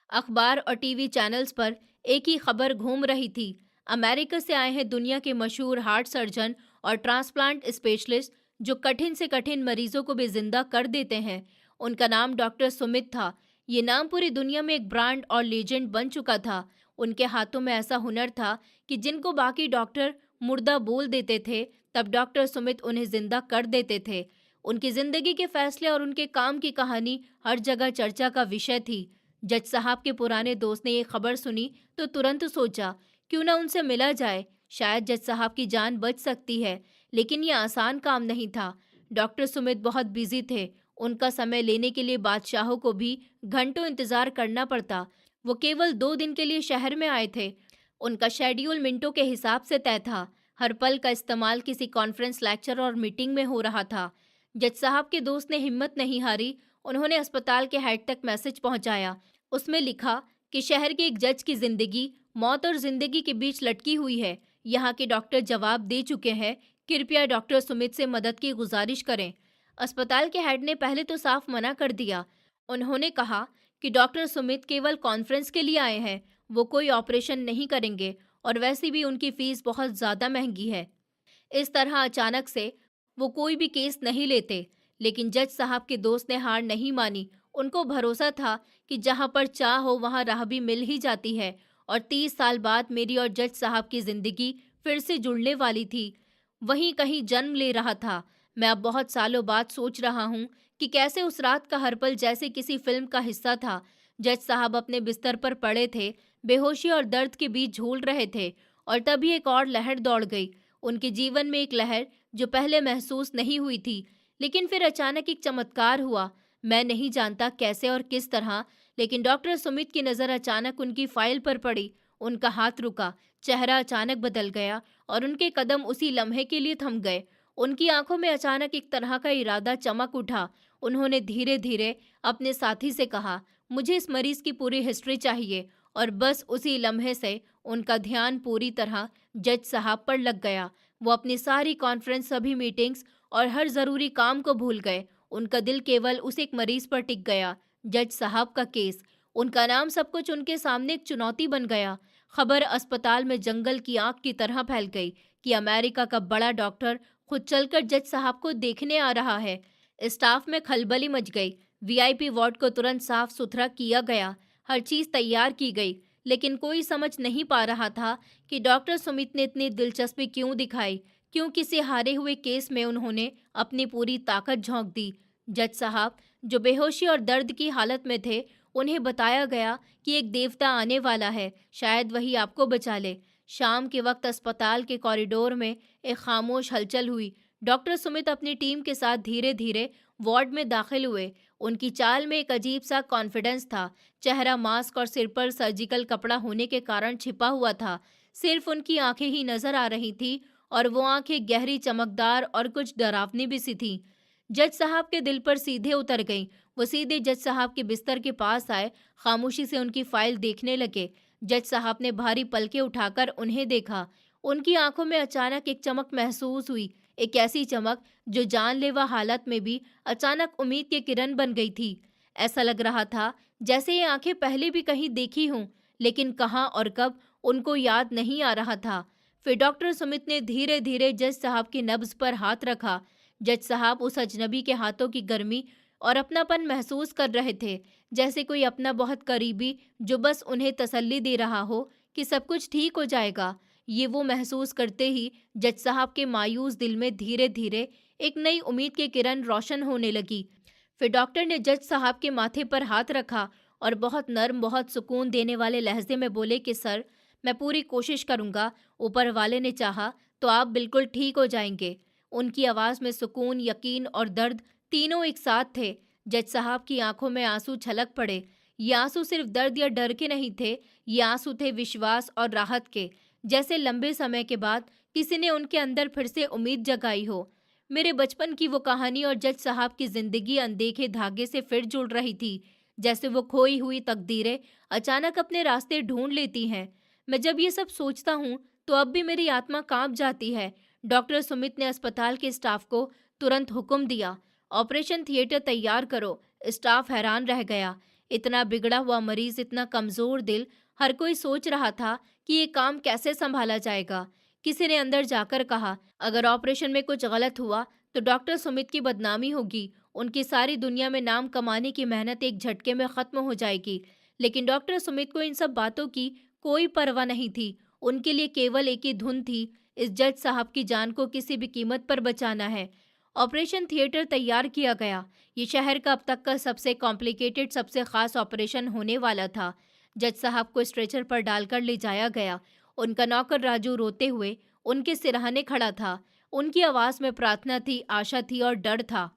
अखबार और टीवी चैनल्स पर एक ही खबर घूम रही थी, अमेरिका से आए हैं दुनिया के मशहूर हार्ट सर्जन और ट्रांसप्लांट स्पेशलिस्ट जो कठिन से कठिन मरीजों को भी जिंदा कर देते हैं। उनका नाम डॉक्टर सुमित था। ये नाम पूरी दुनिया में एक ब्रांड और लेजेंड बन चुका था। उनके हाथों में ऐसा हुनर था कि जिनको बाकी डॉक्टर मुर्दा बोल देते थे, तब डॉक्टर सुमित उन्हें जिंदा कर देते थे। उनकी जिंदगी के फैसले और उनके काम की कहानी हर जगह चर्चा का विषय थी। जज साहब के पुराने दोस्त ने ये खबर सुनी तो तुरंत सोचा, क्यों ना उनसे मिला जाए, शायद जज साहब की जान बच सकती है। लेकिन ये आसान काम नहीं था। डॉक्टर सुमित बहुत बिजी थे। उनका समय लेने के लिए बादशाहों को भी घंटों इंतजार करना पड़ता। वो केवल 2 दिन के लिए शहर में आए थे। उनका शेड्यूल मिनटों के हिसाब से तय था। हर पल का इस्तेमाल किसी कॉन्फ्रेंस, लेक्चर और मीटिंग में हो रहा था। जज साहब के दोस्त ने हिम्मत नहीं हारी। उन्होंने अस्पताल के हेड तक मैसेज पहुंचाया। उसमें लिखा कि शहर के एक जज की जिंदगी मौत और जिंदगी के बीच लटकी हुई है। यहाँ के डॉक्टर जवाब दे चुके हैं। कृपया डॉक्टर सुमित से मदद की गुजारिश करें। अस्पताल के हेड ने पहले तो साफ मना कर दिया। उन्होंने कहा कि डॉक्टर सुमित केवल कॉन्फ्रेंस के लिए आए हैं, वो कोई ऑपरेशन नहीं करेंगे और वैसे भी उनकी फीस बहुत ज़्यादा महंगी है। इस तरह अचानक से वो कोई भी केस नहीं लेते। लेकिन जज साहब के दोस्त ने हार नहीं मानी। उनको भरोसा था कि जहां पर चाह हो वहां राह भी मिल ही जाती है। और 30 साल बाद मेरी और जज साहब की जिंदगी फिर से जुड़ने वाली थी, वहीं कहीं जन्म ले रहा था। मैं अब बहुत सालों बाद सोच रहा हूँ कि कैसे उस रात का हर पल जैसे किसी फिल्म का हिस्सा था। जज साहब अपने बिस्तर पर पड़े थे, बेहोशी और दर्द के बीच झूल रहे थे। और तभी एक और लहर दौड़ गई, उनके जीवन में एक लहर जो पहले महसूस नहीं हुई थी। लेकिन फिर अचानक एक चमत्कार हुआ। मैं नहीं जानता कैसे और किस तरह, लेकिन डॉक्टर सुमित की नज़र अचानक उनकी फाइल पर पड़ी। उनका हाथ रुका, चेहरा अचानक बदल गया और उनके कदम उसी लम्हे के लिए थम गए। उनकी आंखों में अचानक एक तरह का इरादा चमक उठा। उन्होंने धीरे धीरे अपने साथी से कहा, मुझे इस मरीज की पूरी हिस्ट्री चाहिए। और बस उसी लम्हे से उनका ध्यान पूरी तरह जज साहब पर लग गया। वो अपनी सारी कॉन्फ्रेंस, सभी मीटिंग्स और हर जरूरी काम को भूल गए। उनका दिल केवल उस एक मरीज पर टिक गया, जज साहब का केस। उनका नाम, सब कुछ उनके सामने एक चुनौती बन गया। खबर अस्पताल में जंगल की आग की तरह फैल गई कि अमेरिका का बड़ा डॉक्टर खुद चलकर जज साहब को देखने आ रहा है। स्टाफ में खलबली मच गई। वीआईपी वार्ड को तुरंत साफ सुथरा किया गया, हर चीज तैयार की गई। लेकिन कोई समझ नहीं पा रहा था कि डॉक्टर सुमित ने इतनी दिलचस्पी क्यों दिखाई, क्यों किसी हारे हुए केस में उन्होंने अपनी पूरी ताकत झोंक दी। जज साहब, जो बेहोशी और दर्द की हालत में थे, उन्हें बताया गया कि एक देवता आने वाला है, शायद वही आपको बचा ले। शाम के वक्त अस्पताल के कॉरिडोर में एक खामोश हलचल हुई। डॉक्टर सुमित अपनी टीम के साथ धीरे धीरे वार्ड में दाखिल हुए। उनकी चाल में एक अजीब सा कॉन्फिडेंस था। चेहरा मास्क और सिर पर सर्जिकल कपड़ा होने के कारण छिपा हुआ था। सिर्फ उनकी आंखें ही नजर आ रही थी, और वो आंखें गहरी, चमकदार और कुछ डरावनी भी सी थी। जज साहब के दिल पर सीधे उतर गईं। वो सीधे जज साहब के बिस्तर के पास आए, खामोशी से उनकी फाइल देखने लगे। जज साहब ने भारी पलके उठाकर उन्हें देखा। उनकी आंखों में अचानक एक चमक महसूस हुई, एक ऐसी चमक जो जानलेवा हालत में भी अचानक उम्मीद की किरण बन गई थी। ऐसा लग रहा था जैसे ये आंखें पहले भी कहीं देखी हों, लेकिन कहाँ और कब उनको याद नहीं आ रहा था। फिर डॉक्टर सुमित ने धीरे धीरे जज साहब की नब्ज पर हाथ रखा। जज साहब उस अजनबी के हाथों की गर्मी और अपनापन महसूस कर रहे थे, जैसे कोई अपना बहुत करीबी जो बस उन्हें तसल्ली दे रहा हो कि सब कुछ ठीक हो जाएगा। ये वो महसूस करते ही जज साहब के मायूस दिल में धीरे धीरे एक नई उम्मीद की किरण रोशन होने लगी। फिर डॉक्टर ने जज साहब के माथे पर हाथ रखा और बहुत नर्म, बहुत सुकून देने वाले लहजे में बोले कि सर, मैं पूरी कोशिश करूंगा। ऊपर वाले ने चाहा तो आप बिल्कुल ठीक हो जाएंगे। उनकी आवाज़ में सुकून, यकीन और दर्द तीनों एक साथ थे। जज साहब की आंखों में आंसू छलक पड़े। ये आंसू सिर्फ दर्द या डर के नहीं थे, ये आंसू थे विश्वास और राहत के। जैसे लंबे समय के बाद किसी ने उनके अंदर फिर से उम्मीद जगाई हो। मेरे बचपन की वो कहानी और जज साहब की जिंदगी अनदेखे धागे से फिर जुड़ रही थी, जैसे वो खोई हुई तकदीरें अचानक अपने रास्ते ढूंढ लेती हैं। मैं जब ये सब सोचता हूँ तो अब भी मेरी आत्मा कांप जाती है। डॉक्टर सुमित ने अस्पताल के स्टाफ को तुरंत हुक्म दिया, ऑपरेशन थिएटर तैयार करो। स्टाफ हैरान रह गया। इतना बिगड़ा हुआ मरीज, इतना कमजोर दिल, हर कोई सोच रहा था कि ये काम कैसे संभाला जाएगा। किसी ने अंदर जाकर कहा, अगर ऑपरेशन में कुछ गलत हुआ तो डॉक्टर सुमित की बदनामी होगी, उनकी सारी दुनिया में नाम कमाने की मेहनत एक झटके में खत्म हो जाएगी। लेकिन डॉक्टर सुमित को इन सब बातों की कोई परवाह नहीं थी। उनके लिए केवल एक ही धुन थी, इस जज साहब की जान को किसी भी कीमत पर बचाना है। ऑपरेशन थिएटर तैयार किया गया। ये शहर का अब तक का सबसे कॉम्प्लिकेटेड, सबसे खास ऑपरेशन होने वाला था। जज साहब को स्ट्रेचर पर डालकर ले जाया गया। उनका नौकर राजू रोते हुए उनके सिरहाने खड़ा था। उनकी आवाज में प्रार्थना थी, आशा थी और डर था।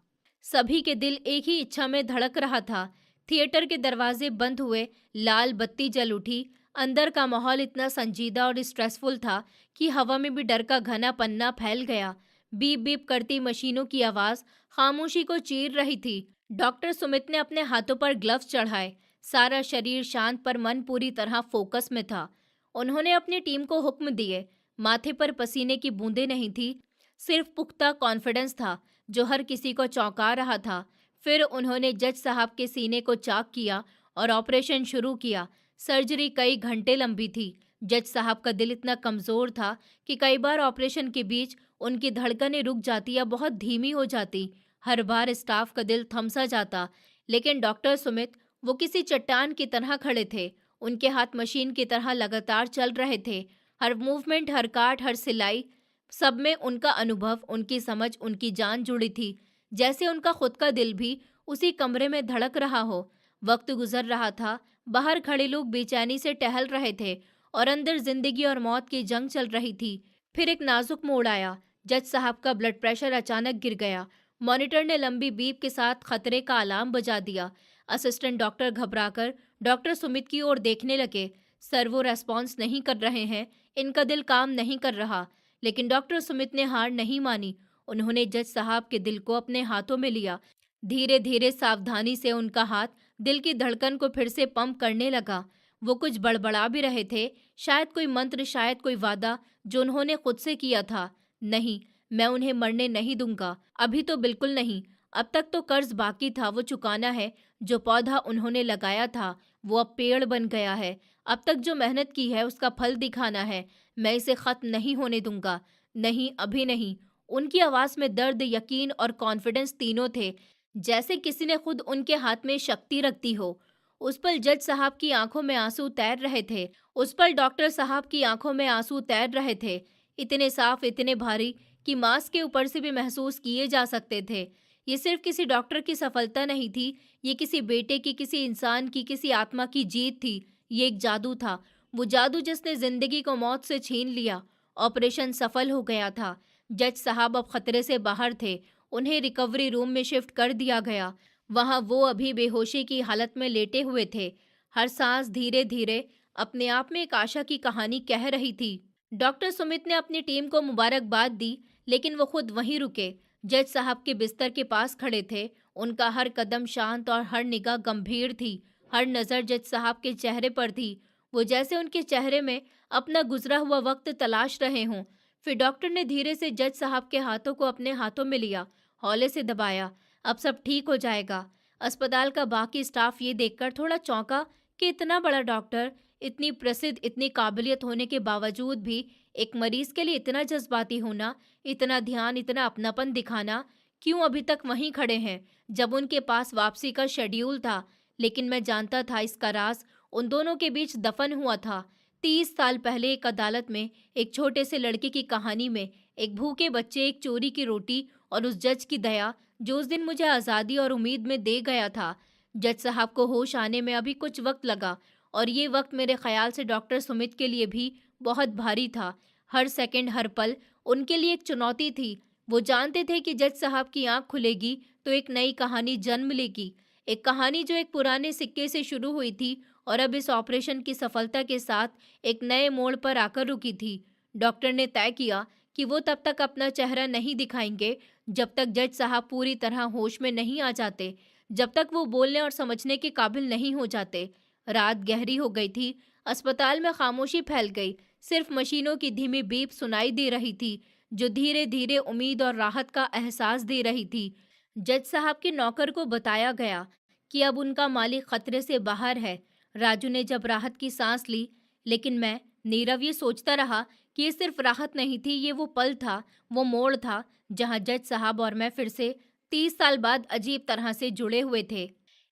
सभी के दिल एक ही इच्छा में धड़क रहा था। थिएटर के दरवाजे बंद हुए, लाल बत्ती जल उठी। अंदर का माहौल इतना संजीदा और स्ट्रेसफुल था कि हवा में भी डर का घना पन्ना फैल गया। बीप बीप करती मशीनों की आवाज खामोशी को चीर रही थी। डॉक्टर सुमित ने अपने हाथों पर ग्लव्स चढ़ाए। सारा शरीर शांत पर मन पूरी तरह फोकस में था। उन्होंने अपनी टीम को हुक्म दिए। माथे पर पसीने की बूंदें नहीं थी, सिर्फ पुख्ता कॉन्फिडेंस था जो हर किसी को चौंका रहा था। फिर उन्होंने जज साहब के सीने को चाक किया और ऑपरेशन शुरू किया। सर्जरी कई घंटे लंबी थी। जज साहब का दिल इतना कमजोर था कि कई बार ऑपरेशन के बीच उनकी धड़कनें रुक जाती या बहुत धीमी हो जाती। हर बार स्टाफ का दिल थम सा जाता। लेकिन डॉक्टर सुमित, वो किसी चट्टान की तरह खड़े थे। उनके हाथ मशीन की तरह लगातार चल रहे थे। हर मूवमेंट, हर काट, हर सिलाई, सब में उनका अनुभव, उनकी समझ, उनकी जान जुड़ी थी। जैसे उनका खुद का दिल भी उसी कमरे में धड़क रहा हो। वक्त गुजर रहा था। बाहर खड़े लोग बेचैनी से टहल रहे थे और अंदर जिंदगी और मौत की जंग चल रही थी। फिर एक नाजुक मोड़ आया। जज साहब का ब्लड प्रेशर अचानक गिर गया। मॉनिटर ने लंबी बीप के साथ खतरे का अलार्म बजा दिया। असिस्टेंट डॉक्टर घबराकर डॉक्टर सुमित की ओर देखने लगे। सर वो रेस्पॉन्स नहीं कर रहे हैं, इनका दिल काम नहीं कर रहा। लेकिन डॉक्टर सुमित ने हार नहीं मानी। उन्होंने जज साहब के दिल को अपने हाथों में लिया। धीरे धीरे सावधानी से उनका हाथ दिल की धड़कन को फिर से पंप करने लगा। वो कुछ बड़बड़ा भी रहे थे, शायद कोई मंत्र, शायद कोई वादा जो उन्होंने खुद से किया था। नहीं, मैं उन्हें मरने नहीं दूंगा, अभी तो बिल्कुल नहीं। अब तक तो कर्ज बाकी था, वो चुकाना है। जो पौधा उन्होंने लगाया था वो अब पेड़ बन गया है। अब तक जो मेहनत की है उसका फल दिखाना है। मैं इसे खत्म नहीं होने दूंगा। नहीं, अभी नहीं। उनकी आवाज में दर्द, यकीन और कॉन्फिडेंस तीनों थे, जैसे किसी ने खुद उनके हाथ में शक्ति रख दी हो। उस पल जज साहब की आंखों में आंसू तैर रहे थे। उस पल डॉक्टर साहब की आंखों में आंसू तैर रहे थे, इतने साफ, इतने भारी कि मास्क के ऊपर से भी महसूस किए जा सकते थे। ये सिर्फ किसी डॉक्टर की सफलता नहीं थी, ये किसी बेटे की, किसी इंसान की, किसी आत्मा की जीत थी। ये एक जादू था, वो जादू जिसने जिंदगी को मौत से छीन लिया। ऑपरेशन सफल हो गया था। जज साहब अब खतरे से बाहर थे। उन्हें रिकवरी रूम में शिफ्ट कर दिया गया। वहां वो अभी बेहोशी की हालत में लेटे हुए थे। हर सांस धीरे धीरे अपने आप में एक आशा की कहानी कह रही थी। डॉक्टर सुमित ने अपनी टीम को मुबारकबाद दी, लेकिन वो खुद वहीं रुके। जज साहब के बिस्तर के पास खड़े थे। उनका हर कदम शांत और हर निगाह गंभीर थी। हर नज़र जज साहब के चेहरे पर थी। वो जैसे उनके चेहरे में अपना गुजरा हुआ वक्त तलाश रहे हों। फिर डॉक्टर ने धीरे से जज साहब के हाथों को अपने हाथों में लिया, हौले से दबाया। अब सब ठीक हो जाएगा। अस्पताल का बाकी स्टाफ ये देखकर थोड़ा चौंका कि इतना बड़ा डॉक्टर, इतनी प्रसिद्ध, इतनी काबिलियत होने के बावजूद भी एक मरीज के लिए इतना जज्बाती होना, इतना ध्यान, इतना अपनापन दिखाना, क्यों अभी तक वहीं खड़े हैं जब उनके पास वापसी का शेड्यूल था। लेकिन मैं जानता था इसका राज उन दोनों के बीच दफन हुआ था। 30 साल पहले एक अदालत में एक छोटे से लड़के की कहानी में, एक भूखे बच्चे, एक चोरी की रोटी और उस जज की दया जो उस दिन मुझे आज़ादी और उम्मीद में दे गया था। जज साहब को होश आने में अभी कुछ वक्त लगा, और ये वक्त मेरे ख्याल से डॉक्टर सुमित के लिए भी बहुत भारी था। हर सेकंड, हर पल उनके लिए एक चुनौती थी। वो जानते थे कि जज साहब की आंख खुलेगी तो एक नई कहानी जन्म लेगी। एक कहानी जो एक पुराने सिक्के से शुरू हुई थी और अब इस ऑपरेशन की सफलता के साथ एक नए मोड़ पर आकर रुकी थी। डॉक्टर ने तय किया कि वो तब तक अपना चेहरा नहीं दिखाएंगे जब तक जज साहब पूरी तरह होश में नहीं आ जाते, जब तक वो बोलने और समझने के काबिल नहीं हो जाते। रात गहरी हो गई थी। अस्पताल में खामोशी फैल गई। सिर्फ मशीनों की धीमी बीप सुनाई दे रही थी, जो धीरे धीरे उम्मीद और राहत का एहसास दे रही थी। जज साहब के नौकर को बताया गया कि अब उनका मालिक खतरे से बाहर है। राजू ने जब राहत की सांस ली, लेकिन मैं, नीरव, ये सोचता रहा कि ये सिर्फ राहत नहीं थी, ये वो पल था, वो मोड़ था जहां जज साहब और मैं फिर से 30 साल बाद अजीब तरह से जुड़े हुए थे।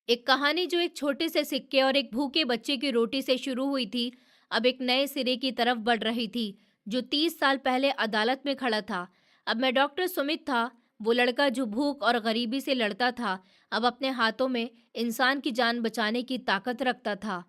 एक कहानी जो एक छोटे से सिक्के और एक भूखे बच्चे की रोटी से शुरू हुई थी, अब एक नए सिरे की तरफ बढ़ रही थी। जो 30 साल पहले अदालत में खड़ा था, अब मैं डॉक्टर सुमित था। वो लड़का जो भूख और गरीबी से लड़ता था, अब अपने हाथों में इंसान की जान बचाने की ताकत रखता था।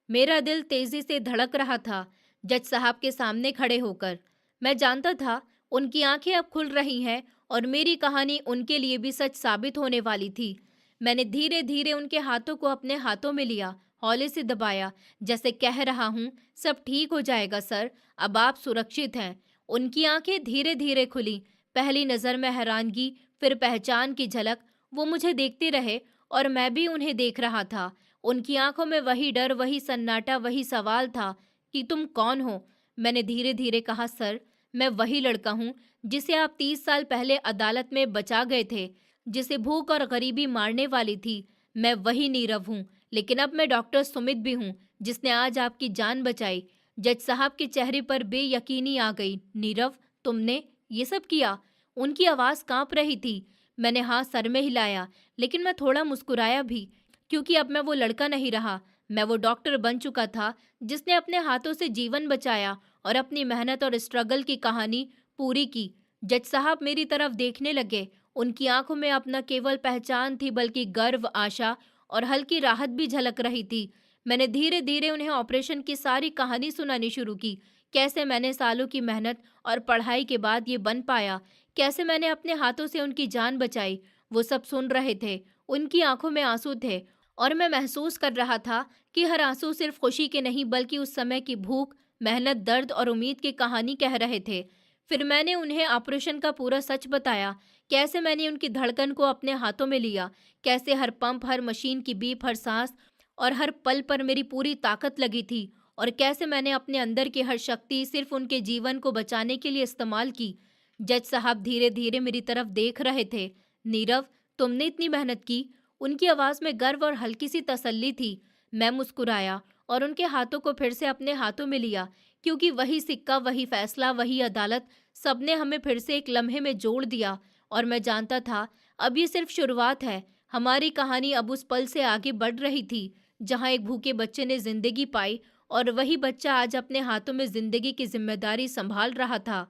मेरा दिल तेजी से धड़क रहा था जज साहब के सामने खड़े होकर। मैं जानता था उनकी आंखें अब खुल रही हैं और मेरी कहानी उनके लिए भी सच साबित होने वाली थी। मैंने धीरे धीरे उनके हाथों को अपने हाथों में लिया, हौले से दबाया, जैसे कह रहा हूँ, सब ठीक हो जाएगा सर, अब आप सुरक्षित हैं। उनकी आंखें धीरे धीरे खुली। पहली नज़र में हैरानगी, फिर पहचान की झलक। वो मुझे देखते रहे और मैं भी उन्हें देख रहा था। उनकी आंखों में वही डर, वही सन्नाटा, वही सवाल था कि तुम कौन हो। मैंने धीरे धीरे कहा, सर, मैं वही लड़का हूँ जिसे आप 30 साल पहले अदालत में बचा गए थे, जिसे भूख और गरीबी मारने वाली थी। मैं वही नीरव हूँ, लेकिन अब मैं डॉक्टर सुमित भी हूँ, जिसने आज आपकी जान बचाई। जज साहब के चेहरे पर बेयकीनी आ गई। नीरव, तुमने ये सब किया? उनकी आवाज़ कांप रही थी। मैंने हाथ सर में हिलाया, लेकिन मैं थोड़ा मुस्कुराया भी, क्योंकि अब मैं वो लड़का नहीं रहा। मैं वो डॉक्टर बन चुका था जिसने अपने हाथों से जीवन बचाया और अपनी मेहनत और स्ट्रगल की कहानी पूरी की। जज साहब मेरी तरफ देखने लगे। उनकी आंखों में अब न केवल पहचान थी, बल्कि गर्व, आशा और हल्की राहत भी झलक रही थी। मैंने धीरे धीरे उन्हें ऑपरेशन की सारी कहानी सुनानी शुरू की। कैसे मैंने सालों की मेहनत और पढ़ाई के बाद ये बन पाया, कैसे मैंने अपने हाथों से उनकी जान बचाई। वो सब सुन रहे थे, उनकी आंखों में आंसू थे और मैं महसूस कर रहा था कि हर आंसू सिर्फ खुशी के नहीं बल्कि उस समय की भूख, मेहनत, दर्द और उम्मीद की कहानी कह रहे थे। फिर मैंने उन्हें ऑपरेशन का पूरा सच बताया, कैसे मैंने उनकी धड़कन को अपने हाथों में लिया, कैसे हर पंप, हर मशीन की बीप, हर सांस और हर पल पर मेरी पूरी ताकत लगी थी, और कैसे मैंने अपने अंदर की हर शक्ति सिर्फ उनके जीवन को बचाने के लिए इस्तेमाल की। जज साहब धीरे धीरे मेरी तरफ देख रहे थे। नीरव, तुमने इतनी मेहनत की। उनकी आवाज में गर्व और हल्की सी तसल्ली थी। मैं मुस्कुराया और उनके हाथों को फिर से अपने हाथों में लिया, क्योंकि वही सिक्का, वही फैसला, वही अदालत, सबने हमें फिर से एक लम्हे में जोड़ दिया। और मैं जानता था, अब ये सिर्फ शुरुआत है। हमारी कहानी अब उस पल से आगे बढ़ रही थी जहां एक भूखे बच्चे ने जिंदगी पाई, और वही बच्चा आज अपने हाथों में जिंदगी की जिम्मेदारी संभाल रहा था।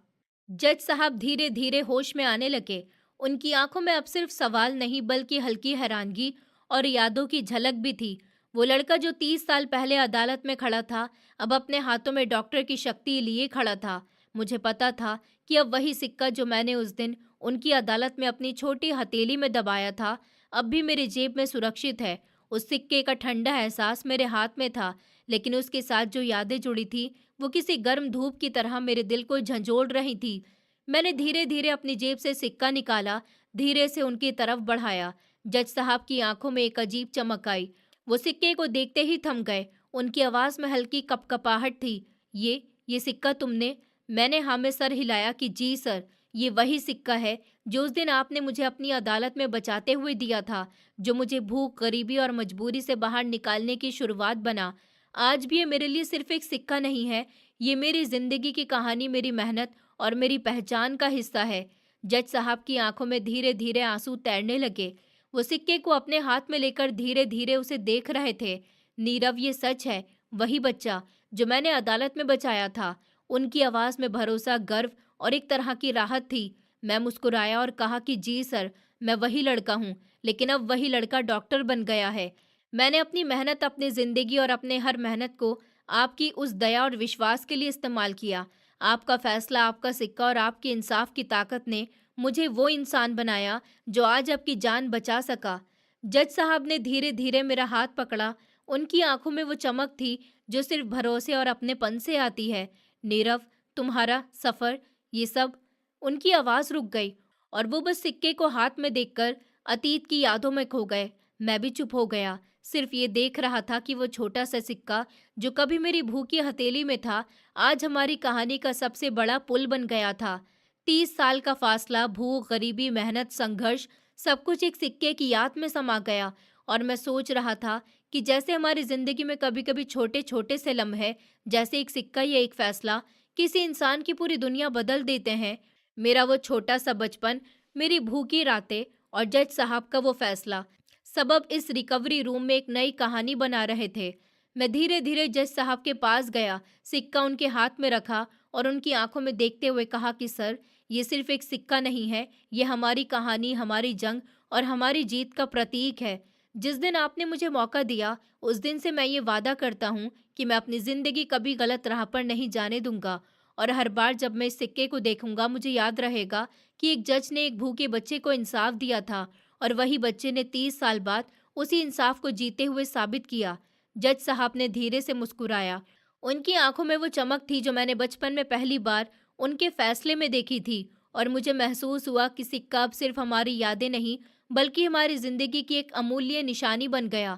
जज साहब धीरे धीरे होश में आने लगे। उनकी आंखों में अब सिर्फ सवाल नहीं बल्कि हल्की हैरानगी और यादों की झलक भी थी। वो लड़का जो 30 साल पहले अदालत में खड़ा था, अब अपने हाथों में डॉक्टर की शक्ति लिए खड़ा था। मुझे पता था कि अब वही सिक्का जो मैंने उस दिन उनकी अदालत में अपनी छोटी हथेली में दबाया था, अब भी मेरी जेब में सुरक्षित है। उस सिक्के का ठंडा एहसास मेरे हाथ में था, लेकिन उसके साथ जो यादें जुड़ी थी वो किसी गर्म धूप की तरह मेरे दिल को झंझोड़ रही थी। मैंने धीरे धीरे अपनी जेब से सिक्का निकाला, धीरे से उनकी तरफ बढ़ाया। जज साहब की आंखों में एक अजीब चमक आई। वो सिक्के को देखते ही थम गए। उनकी आवाज में हल्की कपकपाहट थी। ये सिक्का तुमने? मैंने हाँ में सर हिलाया कि जी सर, ये वही सिक्का है जो उस दिन आपने मुझे अपनी अदालत में बचाते हुए दिया था, जो मुझे भूख, गरीबी और मजबूरी से बाहर निकालने की शुरुआत बना। आज भी ये मेरे लिए सिर्फ एक सिक्का नहीं है, ये मेरी जिंदगी की कहानी, मेरी मेहनत और मेरी पहचान का हिस्सा है। जज साहब की आंखों में धीरे धीरे आंसू तैरने लगे। वो सिक्के को अपने हाथ में लेकर धीरे धीरे उसे देख रहे थे। नीरव, ये सच है, वही बच्चा जो मैंने अदालत में बचाया था। उनकी आवाज में भरोसा, गर्व और एक तरह की राहत थी। मैं मुस्कुराया और कहा कि जी सर, मैं वही लड़का हूँ, लेकिन अब वही लड़का डॉक्टर बन गया है। मैंने अपनी मेहनत, अपनी जिंदगी और अपने हर मेहनत को आपकी उस दया और विश्वास के लिए इस्तेमाल किया। आपका फैसला, आपका सिक्का और आपकी इंसाफ की ताकत ने मुझे वो इंसान बनाया जो आज आपकी जान बचा सका। जज साहब ने धीरे धीरे मेरा हाथ पकड़ा। उनकी आंखों में वो चमक थी जो सिर्फ भरोसे और अपनेपन से आती है। नीरव, तुम्हारा सफर, ये सब। उनकी आवाज रुक गई और वो बस सिक्के को हाथ में देखकर अतीत की यादों में खो गए। मैं भी चुप हो गया, सिर्फ ये देख रहा था कि वो छोटा सा सिक्का जो कभी मेरी भूखी हथेली में था, आज हमारी कहानी का सबसे बड़ा पुल बन गया था। 30 साल का फासला, भूख, गरीबी, मेहनत, संघर्ष, सब कुछ एक सिक्के की याद में समा गया। और मैं सोच रहा था कि जैसे हमारी जिंदगी में कभी कभी छोटे छोटे से लम्हे, जैसे एक सिक्का या एक फैसला, किसी इंसान की पूरी दुनिया बदल देते हैं। मेरा वो छोटा सा बचपन, मेरी भूखी रातें और जज साहब का वो फैसला, सबब इस रिकवरी रूम में एक नई कहानी बना रहे थे। मैं धीरे धीरे जज साहब के पास गया, सिक्का उनके हाथ में रखा और उनकी आंखों में देखते हुए कहा कि सर, ये सिर्फ एक सिक्का नहीं है, ये हमारी कहानी, हमारी जंग और हमारी जीत का प्रतीक है। जिस दिन आपने मुझे मौका दिया, उस दिन से मैं ये वादा करता हूँ कि मैं अपनी जिंदगी कभी गलत राह पर नहीं जाने दूंगा। और हर बार जब मैं इस सिक्के को देखूंगा, मुझे याद रहेगा कि एक जज ने एक भूखे बच्चे को इंसाफ दिया था, और वही बच्चे ने 30 साल बाद उसी इंसाफ को जीते हुए साबित किया। जज साहब ने धीरे से मुस्कुराया। उनकी आंखों में वो चमक थी जो मैंने बचपन में पहली बार उनके फैसले में देखी थी, और मुझे महसूस हुआ कि सिक्का अब सिर्फ हमारी यादें नहीं बल्कि हमारी जिंदगी की एक अमूल्य निशानी बन गया।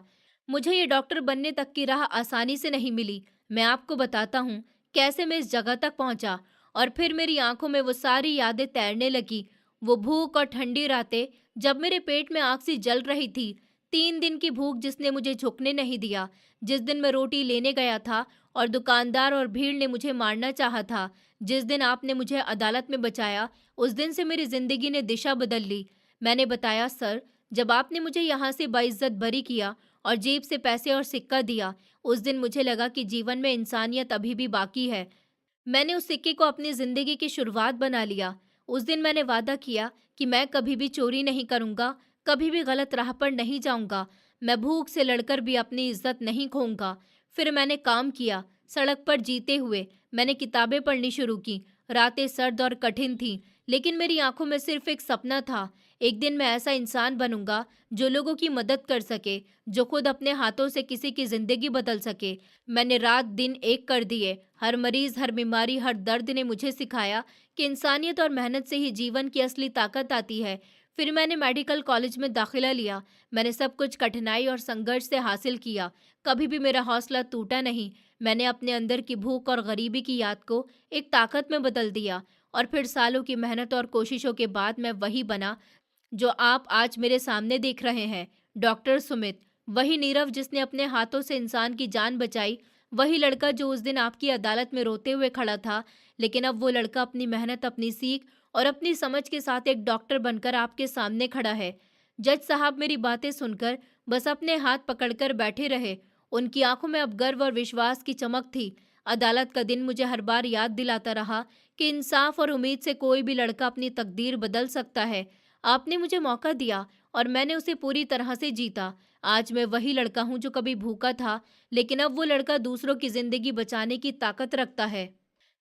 मुझे ये डॉक्टर बनने तक की राह आसानी से नहीं मिली। मैं आपको बताता हूँ कैसे मैं इस जगह तक पहुंचा। और फिर मेरी आंखों में वो सारी यादें तैरने लगी। वो भूख और ठंडी रातें जब मेरे पेट में आग सी जल रही थी। 3 दिन की भूख जिसने मुझे झुकने नहीं दिया। जिस दिन मैं रोटी लेने गया था और दुकानदार और भीड़ ने मुझे मारना चाहा था। जिस दिन आपने मुझे अदालत में बचाया, उस दिन से मेरी जिंदगी ने दिशा बदल ली। मैंने बताया, सर, जब आपने मुझे यहाँ से बाइज्जत बरी किया और जेब से पैसे और सिक्का दिया, उस दिन मुझे लगा कि जीवन में इंसानियत अभी भी बाकी है। मैंने उस सिक्के को अपनी जिंदगी की शुरुआत बना लिया। उस दिन मैंने वादा किया कि मैं कभी भी चोरी नहीं करूंगा, कभी भी गलत राह पर नहीं जाऊंगा, मैं भूख से लड़कर भी अपनी इज्जत नहीं खोऊंगा। फिर मैंने काम किया, सड़क पर जीते हुए मैंने किताबें पढ़नी शुरू की। रातें सर्द और कठिन थीं, लेकिन मेरी आंखों में सिर्फ एक सपना था, एक दिन मैं ऐसा इंसान बनूंगा जो लोगों की मदद कर सके, जो खुद अपने हाथों से किसी की जिंदगी बदल सके। मैंने रात दिन एक कर दिए। हर मरीज, हर बीमारी, हर दर्द ने मुझे सिखाया कि इंसानियत और मेहनत से ही जीवन की असली ताकत आती है। फिर मैंने मेडिकल कॉलेज में दाखिला लिया। मैंने सब कुछ कठिनाई और संघर्ष से हासिल किया। कभी भी मेरा हौसला टूटा नहीं। मैंने अपने अंदर की भूख और गरीबी की याद को एक ताकत में बदल दिया। और फिर सालों की मेहनत और कोशिशों के बाद मैं वही बना जो आप आज मेरे सामने देख रहे हैं। डॉक्टर सुमित, वही नीरव जिसने अपने हाथों से इंसान की जान बचाई, वही लड़का जो उस दिन आपकी अदालत में रोते हुए खड़ा था। लेकिन अब वो लड़का अपनी मेहनत, अपनी सीख और अपनी समझ के साथ एक डॉक्टर बनकर आपके सामने खड़ा है। जज साहब मेरी बातें सुनकर बस अपने हाथ पकड़कर बैठे रहे। उनकी आंखों में अब गर्व और विश्वास की चमक थी। अदालत का दिन मुझे हर बार याद दिलाता रहा कि इंसाफ और उम्मीद से कोई भी लड़का अपनी तकदीर बदल सकता है। आपने मुझे मौका दिया और मैंने उसे पूरी तरह से जीता। आज मैं वही लड़का हूँ जो कभी भूखा था, लेकिन अब वो लड़का दूसरों की जिंदगी बचाने की ताकत रखता है।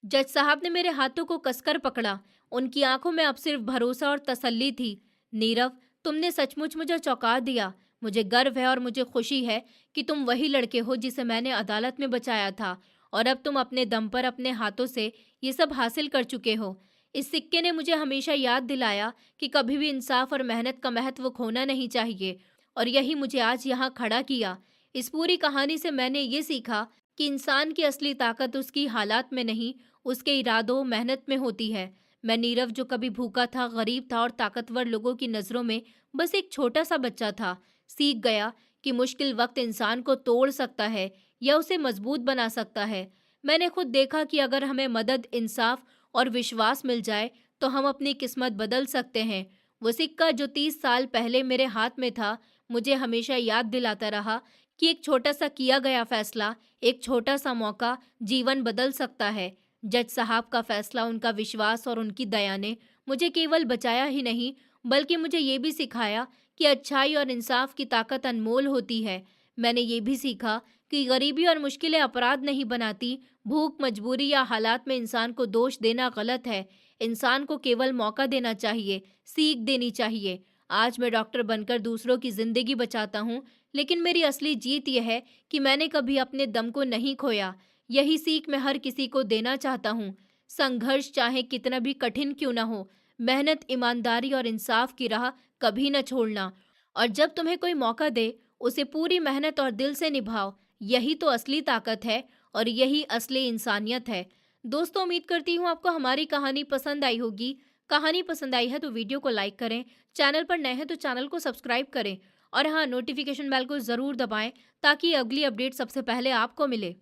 जज साहब ने मेरे हाथों को कसकर पकड़ा। उनकी आंखों में अब सिर्फ भरोसा और तसल्ली थी। नीरव, तुमने सचमुच मुझे चौंका दिया। मुझे गर्व है और मुझे खुशी है कि तुम वही लड़के हो जिसे मैंने अदालत में बचाया था, और अब तुम अपने दम पर अपने हाथों से ये सब हासिल कर चुके हो। इस सिक्के ने मुझे हमेशा याद दिलाया कि कभी भी इंसाफ और मेहनत का महत्व खोना नहीं चाहिए, और यही मुझे आज यहाँ खड़ा किया। इस पूरी कहानी से मैंने ये सीखा कि इंसान की असली ताकत उसकी हालात में नहीं, उसके इरादों, मेहनत में होती है। मैं नीरव, जो कभी भूखा था, गरीब था और ताकतवर लोगों की नज़रों में बस एक छोटा सा बच्चा था, सीख गया कि मुश्किल वक्त इंसान को तोड़ सकता है या उसे मजबूत बना सकता है। मैंने खुद देखा कि अगर हमें मदद, इंसाफ और विश्वास मिल जाए तो हम अपनी किस्मत बदल सकते हैं। वो सिक्का जो 30 साल पहले मेरे हाथ में था, मुझे हमेशा याद दिलाता रहा कि एक छोटा सा किया गया फैसला, एक छोटा सा मौका जीवन बदल सकता है। जज साहब का फैसला, उनका विश्वास और उनकी दया ने मुझे केवल बचाया ही नहीं, बल्कि मुझे ये भी सिखाया कि अच्छाई और इंसाफ की ताकत अनमोल होती है। मैंने ये भी सीखा कि गरीबी और मुश्किलें अपराध नहीं बनाती। भूख, मजबूरी या हालात में इंसान को दोष देना गलत है। इंसान को केवल मौका देना चाहिए, सीख देनी चाहिए। आज मैं डॉक्टर बनकर दूसरों की जिंदगी बचाता हूँ, लेकिन मेरी असली जीत यह है कि मैंने कभी अपने दम को नहीं खोया। यही सीख मैं हर किसी को देना चाहता हूँ। संघर्ष चाहे कितना भी कठिन क्यों ना हो, मेहनत, ईमानदारी और इंसाफ की राह कभी न छोड़ना। और जब तुम्हें कोई मौका दे, उसे पूरी मेहनत और दिल से निभाओ। यही तो असली ताकत है और यही असली इंसानियत है। दोस्तों, उम्मीद करती हूँ आपको हमारी कहानी पसंद आई होगी। कहानी पसंद आई है तो वीडियो को लाइक करें, चैनल पर नए हैं तो चैनल को सब्सक्राइब करें, और हाँ, नोटिफिकेशन बेल को ज़रूर दबाएं ताकि अगली अपडेट सबसे पहले आपको मिले।